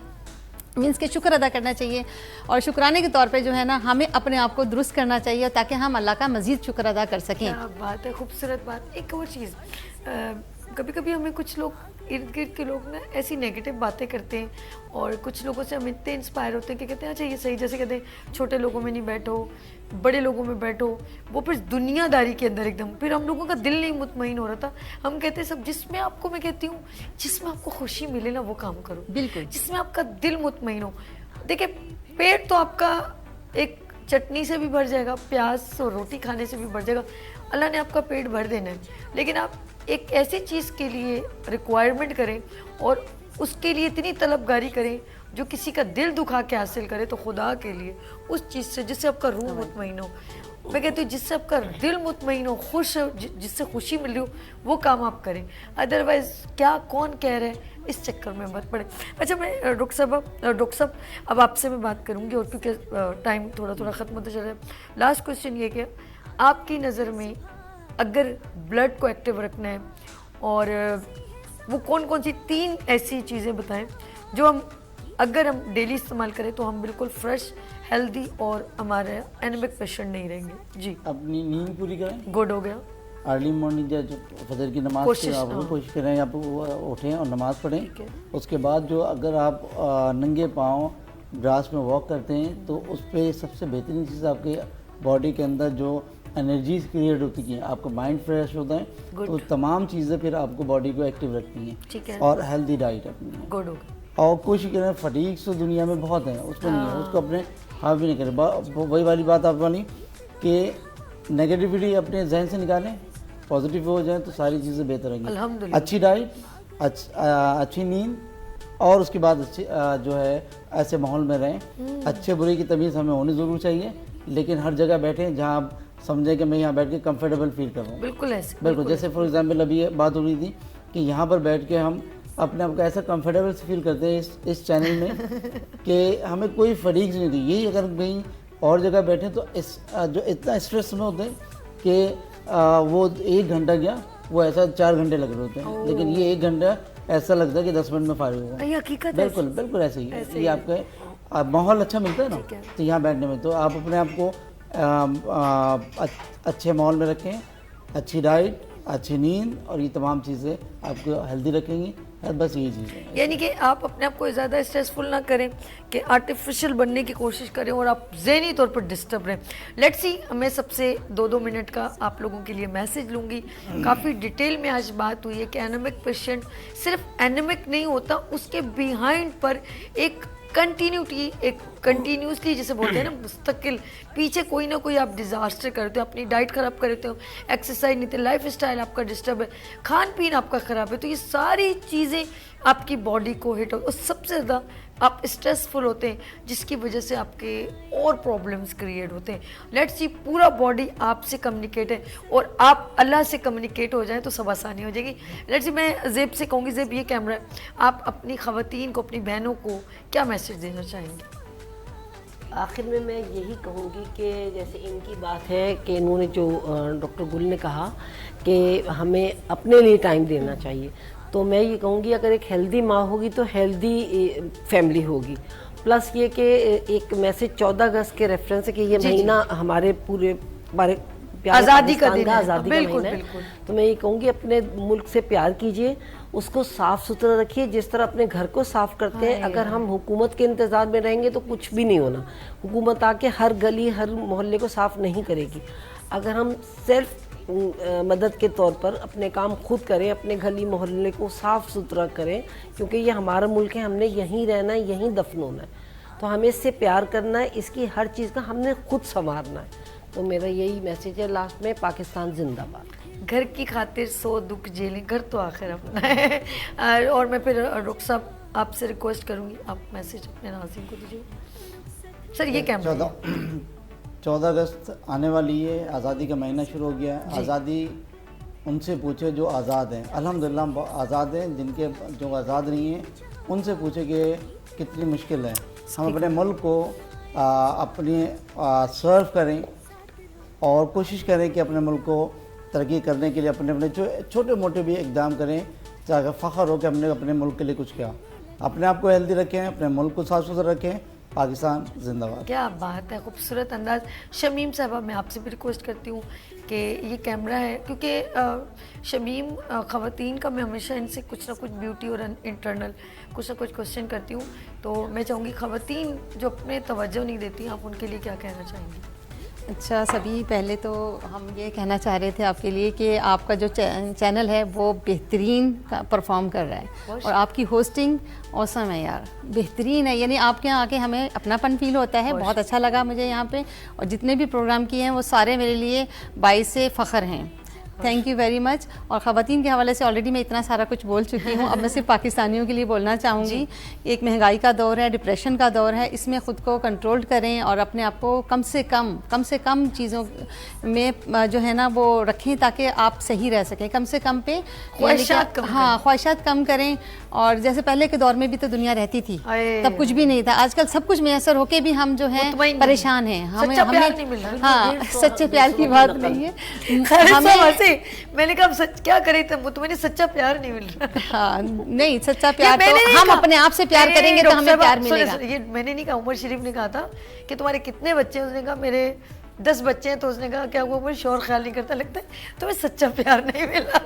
मीन्स के शुक्र अदा करना चाहिए। और शुक्राने के तौर पे जो है ना हमें अपने आप को दुरुस्त करना चाहिए ताकि हम अल्लाह का मज़ीद शुक्र अदा कर सकें। क्या बात है, खूबसूरत बात। एक और चीज़, कभी कभी हमें कुछ लोग, इर्द गिर्द के लोग ना ऐसी नेगेटिव बातें करते हैं और कुछ लोगों से हम इतने इंस्पायर होते हैं कि कहते हैं अच्छा ये सही, जैसे कहते हैं छोटे लोगों में नहीं बैठो, बड़े लोगों में बैठो, वो फिर दुनियादारी के अंदर एकदम, फिर हम लोगों का दिल नहीं मुतमईन हो रहा था। हम कहते हैं सब जिसमें आपको, मैं कहती हूँ जिसमें आपको खुशी मिले ना वो काम करो, बिल्कुल, जिसमें आपका दिल मुतमईन हो। देखिए, पेट तो आपका एक चटनी से भी भर जाएगा, प्याज और रोटी खाने से भी भर जाएगा, अल्लाह ने आपका पेट भर देना है। लेकिन आप एक ऐसी चीज़ के लिए रिक्वायरमेंट करें और उसके लिए इतनी तलबगारी करें जो किसी का दिल दुखा के हासिल करे, तो खुदा के लिए उस चीज़ से जिससे आपका रूह मुतमईन हो, मैं कहती हूँ जिससे आपका दिल मुतमईन हो, खुश हो, जिससे खुशी मिल रही हो, वो काम आप करें। अदरवाइज़ क्या कौन कह रहा है इस चक्कर में मत पड़े। अच्छा, मैं डॉक्टर साहब अब आपसे मैं बात करूँगी और क्योंकि टाइम थोड़ा थोड़ा ख़त्म होता चल रहा है। लास्ट क्वेश्चन ये कि आपकी नज़र में अगर ब्लड को एक्टिव रखना है और वो कौन कौन सी 3 ऐसी चीज़ें बताएं जो हम अगर हम डेली इस्तेमाल करें तो हम बिल्कुल फ्रेश, हेल्दी और हमारे एनीमिक पेशेंट नहीं रहेंगे। जी, अपनी नींद पूरी करें, गुड हो गया। अर्ली मॉर्निंग जो फजर की नमाज कोशिश, आप हाँ। कोशिश करें, आप उठें और नमाज़ पढ़ें। उसके बाद जो अगर आप नंगे पाँव ग्रास में वॉक करते हैं तो उस पर सबसे बेहतरीन चीज़ आपके बॉडी के अंदर जो एनर्जीज क्रिएट होती हैं, आपका माइंड फ्रेश होता है, तो तमाम चीज़ें फिर आपको बॉडी को एक्टिव रखती हैं। ठीक है, और हेल्दी डाइट अपनी। गुड हो गया। और कोशिश करें, फटीग्स तो दुनिया में बहुत हैं, उसको नहीं है, उसको अपने हावी नहीं करें। वही वाली बात आप वाली कि नेगेटिविटी अपने जहन से निकालें, पॉजिटिव हो जाए तो सारी चीज़ें बेहतर होंगी। अल्हम्दुलिल्लाह। अच्छी डाइट, अच्छी नींद, और उसके बाद अच्छी जो है ऐसे माहौल में रहें। अच्छे बुरे की तमीज़ हमें होनी ज़रूर चाहिए, लेकिन हर जगह बैठें जहाँ आप समझें कि मैं यहाँ बैठ के कंफर्टेबल फील कर रहा हूँ। बिल्कुल ऐसे, बिल्कुल। जैसे फॉर एग्जांपल अभी ये बात हो रही थी कि यहाँ पर बैठ के हम अपने आप को ऐसा कंफर्टेबल फील करते हैं इस चैनल में कि हमें कोई फटीग नहीं होती। यही अगर कहीं और जगह बैठे तो इस जो इतना स्ट्रेस में होते हैं कि वो 1 घंटा गया, वो ऐसा 4 घंटे लग रहे होते हैं, लेकिन ये 1 घंटा ऐसा लगता है कि 10 मिनट में फारिग होगा। ये हकीकत है। बिल्कुल बिल्कुल ऐसे ही है। ये आपके माहौल अच्छा मिलता है ना, तो यहाँ बैठने में तो आप अपने आप को अच्छे माहौल में रखें, अच्छी डाइट, अच्छी नींद, और ये तमाम चीज़ें आपको हेल्दी रखेंगी। बस यही चीज़ है। यानी कि आप अपने आप को ज़्यादा स्ट्रेसफुल ना करें कि आर्टिफिशियल बनने की कोशिश करें और आप ज़हनी तौर पर डिस्टर्ब रहें। लेट्स सी, मैं सबसे 2-2 मिनट का आप लोगों के लिए मैसेज लूँगी। काफ़ी डिटेल में आज बात हुई है कि एनीमिक पेशेंट सिर्फ एनीमिक नहीं होता, उसके बिहाइंड पर एक कंटिन्यूटी, एक कंटिन्यूसली जिसे बोलते हैं ना, मुस्तकिल पीछे कोई ना कोई आप डिज़ास्टर करते हो, अपनी डाइट ख़राब करते हो, एक्सरसाइज नहीं, लाइफ स्टाइल आपका डिस्टर्ब है, खान पीन आपका ख़राब है, तो ये सारी चीज़ें आपकी बॉडी को हिट हो, और सबसे ज़्यादा आप स्ट्रेसफुल होते हैं, जिसकी वजह से आपके और प्रॉब्लम्स क्रिएट होते हैं। लेट्स सी, पूरा बॉडी आपसे कम्युनिकेट है और आप अल्लाह से कम्युनिकेट हो जाए तो सब आसानी हो जाएगी। लेट्स सी, मैं ज़ेब से कहूँगी, ज़ेब ये कैमरा है, आप अपनी ख़वातीन को, अपनी बहनों को क्या मैसेज देना चाहेंगे? आखिर में मैं यही कहूँगी कि जैसे इनकी बात है कि इन्होंने जो डॉक्टर गुल ने कहा कि हमें अपने लिए टाइम देना चाहिए, तो मैं ये कहूँगी अगर एक हेल्दी माँ होगी तो हेल्दी फैमिली होगी। प्लस ये कि एक मैसेज 14 अगस्त के रेफरेंस है कि ये महीना हमारे आज़ादी का दिन है। आज़ादी का बिल्कुल, महीना है। बिल्कुल। तो मैं ये कहूँगी अपने मुल्क से प्यार कीजिए, उसको साफ़ सुथरा रखिए, जिस तरह अपने घर को साफ़ करते हैं। अगर हम हुकूमत के इंतज़ार में रहेंगे तो कुछ भी नहीं होना। हुकूमत आके हर गली, हर मोहल्ले को साफ़ नहीं करेगी। अगर हम सेल्फ मदद के तौर पर अपने काम खुद करें, अपने गली मोहल्ले को साफ़ सुथरा करें, क्योंकि ये हमारा मुल्क है, हमने यहीं रहना है, यहीं दफन होना है, तो हमें इससे प्यार करना है, इसकी हर चीज़ का हमने खुद संवारना है। तो मेरा यही मैसेज है लास्ट में, पाकिस्तान जिंदाबाद। घर की खातिर 100 दुख झेलें, घर तो आखिर अपना है। और मैं फिर रुख साहब आपसे रिक्वेस्ट करूंगी, आप मैसेज अपने नाज़रीन को दीजिए। सर ये कैमरा 14 अगस्त आने वाली है, आज़ादी का महीना शुरू हो गया है। आज़ादी उनसे पूछे जो आज़ाद हैं। अल्हम्दुलिल्लाह आज़ाद हैं, जिनके जो आज़ाद नहीं हैं उनसे पूछे कि कितनी मुश्किल है। हम अपने मुल्क को अपने सर्व करें और कोशिश करें कि अपने मुल्क को तरक्की करने के लिए अपने अपने छोटे मोटे भी इकदाम करें, ताकि फ़ख्र हो कि हमने अपने मुल्क के लिए कुछ किया। अपने आप को हेल्दी रखें, अपने मुल्क को साफ़ सुथरा रखें। पाकिस्तान जिंदाबाद। क्या बात है, खूबसूरत अंदाज। शमीम साहबा, मैं आपसे भी रिक्वेस्ट करती हूँ कि ये कैमरा है, क्योंकि शमीम ख़वातीन का मैं हमेशा इनसे कुछ ना कुछ ब्यूटी और इंटरनल कुछ ना कुछ क्वेश्चन करती हूँ, तो मैं चाहूँगी ख़वातीन जो अपने तवज्जो नहीं देती, आप उनके लिए क्या कहना चाहेंगी? अच्छा, सभी पहले तो हम ये कहना चाह रहे थे आपके लिए कि आपका जो चैनल है वो बेहतरीन परफॉर्म कर रहा है, और आपकी होस्टिंग औसम है यार, बेहतरीन है। यानी आपके यहाँ आके हमें अपनापन फील होता है, बहुत अच्छा लगा मुझे यहाँ पे, और जितने भी प्रोग्राम किए हैं वो सारे मेरे लिए बाइस से फ़ख्र हैं। Thank you very much. और ख़वातीन के हवाले से ऑलरेडी मैं इतना सारा कुछ बोल चुकी हूँ, अब मैं सिर्फ पाकिस्तानियों के लिए बोलना चाहूँगी। एक महंगाई का दौर है, डिप्रेशन का दौर है, इसमें ख़ुद को कंट्रोल करें और अपने आप को कम से कम चीज़ों में जो है ना वो रखें, ताकि आप सही रह सकें। कम से कम पे ख्वाहिशात कम करें। और जैसे पहले के दौर में भी तो दुनिया रहती थी, तब कुछ भी नहीं था। आजकल सब कुछ मैसर होके भी हम जो है परेशान हैं। हमें सच्चे प्यार की बात नहीं है। मैंने कहा सच क्या करे, तो मुझे सच्चा प्यार नहीं मिल रहा। हाँ, नहीं, सच्चा प्यार तो हम अपने आप से प्यार करेंगे तो हमें प्यार मिलेगा। ये मैंने नहीं कहा, उमर शरीफ ने कहा था कि तुम्हारे कितने बच्चे हैं, उसने कहा मेरे 10 बच्चे हैं, तो उसने कहा क्या वो मुझे शोर ख्याल नहीं करता, लगता है तुम्हें सच्चा प्यार नहीं मिला।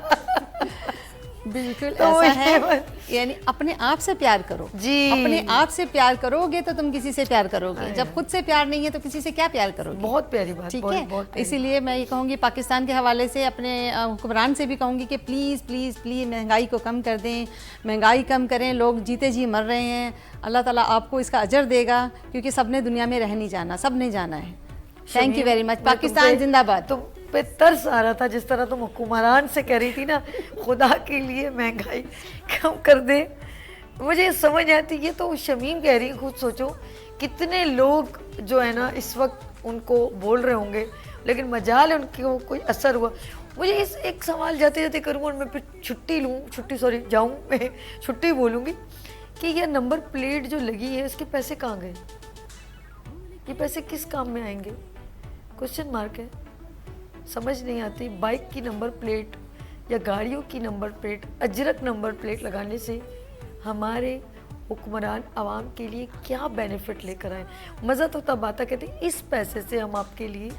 बिल्कुल तो ऐसा ये है, यानी अपने आप से प्यार करो जी। अपने आप से प्यार करोगे तो तुम किसी से प्यार करोगे, जब खुद से प्यार नहीं है तो किसी से क्या प्यार करोगे। बहुत प्यारी बात, ठीक बहुत- है, बहुत प्यारी। इसीलिए मैं ये कहूँगी पाकिस्तान के हवाले से अपने हुक्मरान से भी कहूँगी कि प्लीज़ प्लीज़ प्लीज़ महंगाई को कम कर दें, महंगाई कम करें। लोग जीते जी मर रहे हैं, अल्लाह ताला आपको इसका अजर देगा, क्योंकि सब ने दुनिया में रह नहीं जाना, सब ने जाना है। Thank you very much. Pakistan जिंदाबाद। तुम पे तरस आ रहा था जिस तरह तुम हुक्मरान से कह रही थी ना, खुदा के लिए महंगाई कम कर दे। मुझे समझ आती, ये तो शमीम कह रही, खुद सोचो कितने लोग जो है ना इस वक्त उनको बोल रहे होंगे, लेकिन मजाल है उनको कोई असर हुआ। मुझे इस एक सवाल जाते जाते करूँगा और मैं फिर जाऊँ मैं छुट्टी बोलूँगी कि ये नंबर प्लेट जो लगी है इसके पैसे कहाँ गए, ये पैसे किस काम में आएंगे, क्वेश्चन मार्क है। समझ नहीं आती, बाइक की नंबर प्लेट या गाड़ियों की number plate, Ajrak number plate लगाने से हमारे हुक्मरान आवाम के लिए क्या बेनिफिट लेकर आए। मज़ा तो तब आता कहते इस पैसे से हम आपके लिए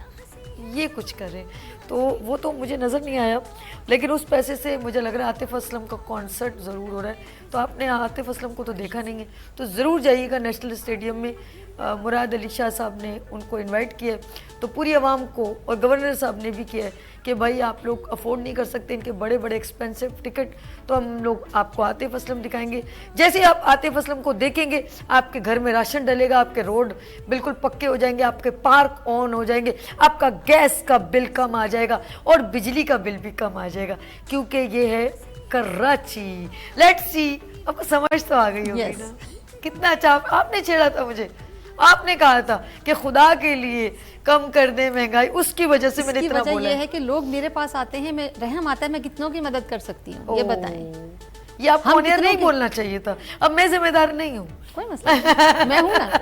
ये कुछ करें, तो वो तो मुझे नज़र नहीं आया। लेकिन उस पैसे से मुझे लग रहा है आतिफ असलम का कॉन्सर्ट ज़रूर हो रहा है, तो आपने आतिफ असलम को तो देखा नहीं है तो ज़रूर जाइएगा नेशनल स्टेडियम में। मुराद अली शाह साहब ने उनको इनवाइट किया है, तो पूरी आवाम को, और गवर्नर साहब ने भी किया है कि भाई आप लोग अफोर्ड नहीं कर सकते इनके बड़े बड़े एक्सपेंसिव टिकट, तो हम लोग आपको आतिफ असलम दिखाएंगे। जैसे ही आप आतिफ असलम को देखेंगे आपके घर में राशन डलेगा, आपके रोड बिल्कुल पक्के हो जाएंगे, आपके पार्क ऑन हो जाएंगे, आपका गैस का बिल कम आ जाएगा और बिजली का बिल भी कम आ जाएगा, क्योंकि ये है कराची। लेट्स सी, आपको समझ तो आ गई होगी Yes. ना। कितना अच्छा आपने छेड़ा था मुझे, आपने कहा था कि खुदा के लिए कम कर दे महंगाई, उसकी वजह से मैंने इसकी इतना वजह बोला ये है। है कि लोग मेरे पास आते हैं, मैं रहम आता है, मैं कितनों की मदद कर सकती हूँ, ये बताएं। ये आपको हम ऑन एयर कितनों नहीं की- बोलना चाहिए था, अब मैं जिम्मेदार नहीं हूँ। कोई मसला नहीं, मैं हूँ ना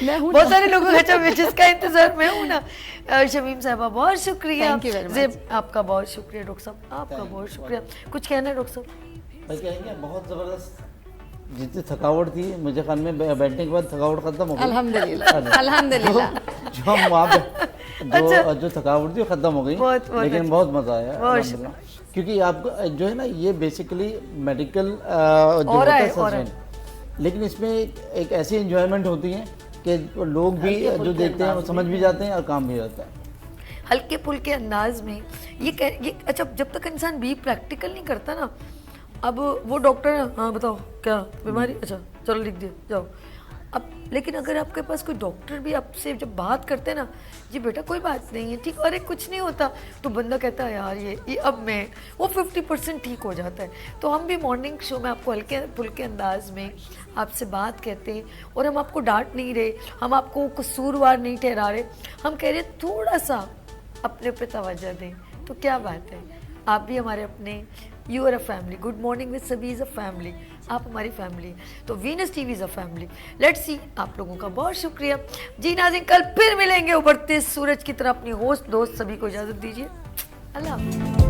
मैं हूँ बहुत ना। सारे लोगों का अच्छा जिसका इंतजार मैं हूँ ना। शमीम साहबा बहुत शुक्रिया। Thank you very much. ज़ेब आपका बहुत शुक्रिया, डॉक्टर साहब आपका बहुत शुक्रिया। कुछ कहना है डॉक्टर साहब? भाई कहेंगे बहुत ज़बरदस्त, जितनी थकावट थी मुझे ख्याल में बैठने के बाद थकावट खत्म हो गई। अल्हम्दुलिल्लाह अल्हम्दुलिल्लाह। जो हम वहाँ पे जो थकावट थी वो खत्म हो गई, बहुत लेकिन अच्छा। बहुत मज़ा आया बहुत अल्हम्दुलिल्लाह। क्योंकि आपको जो है ना ये बेसिकली मेडिकल जो होता है सर्जन, लेकिन इसमें एक ऐसी एंजॉयमेंट होती है कि लोग भी जो देखते हैं वो समझ भी जाते हैं और काम भी होता है। हल्के फुल्के अंदाज में ये अच्छा, जब तक इंसान भी प्रैक्टिकल नहीं करता ना। अब वो डॉक्टर, हाँ बताओ क्या बीमारी, अच्छा चलो लिख दिया जाओ। अब लेकिन अगर आपके पास कोई डॉक्टर भी आपसे जब बात करते हैं ना, जी बेटा कोई बात नहीं है, ठीक, अरे कुछ नहीं होता, तो बंदा कहता है यार ये अब मैं, वो 50% ठीक हो जाता है। तो हम भी मॉर्निंग शो में आपको हल्के फुल्के अंदाज में आपसे बात कहते हैं, और हम आपको डांट नहीं रहे, हम आपको कसूरवार नहीं ठहरा रहे, हम कह रहे थोड़ा सा अपने पे तवज्जो दें, तो क्या बात है। आप भी हमारे अपने, you are a family, good morning with सभी इज़ अ फैमिली, आप हमारी फैमिली, तो Venus TV is a family. Let's see, आप लोगों का बहुत शुक्रिया जी नाज़रीन। कल फिर मिलेंगे उभरते सूरज की तरह। अपनी होस्ट दोस्त सभी को इजाज़त दीजिए, अल्लाह हाफ़िज़।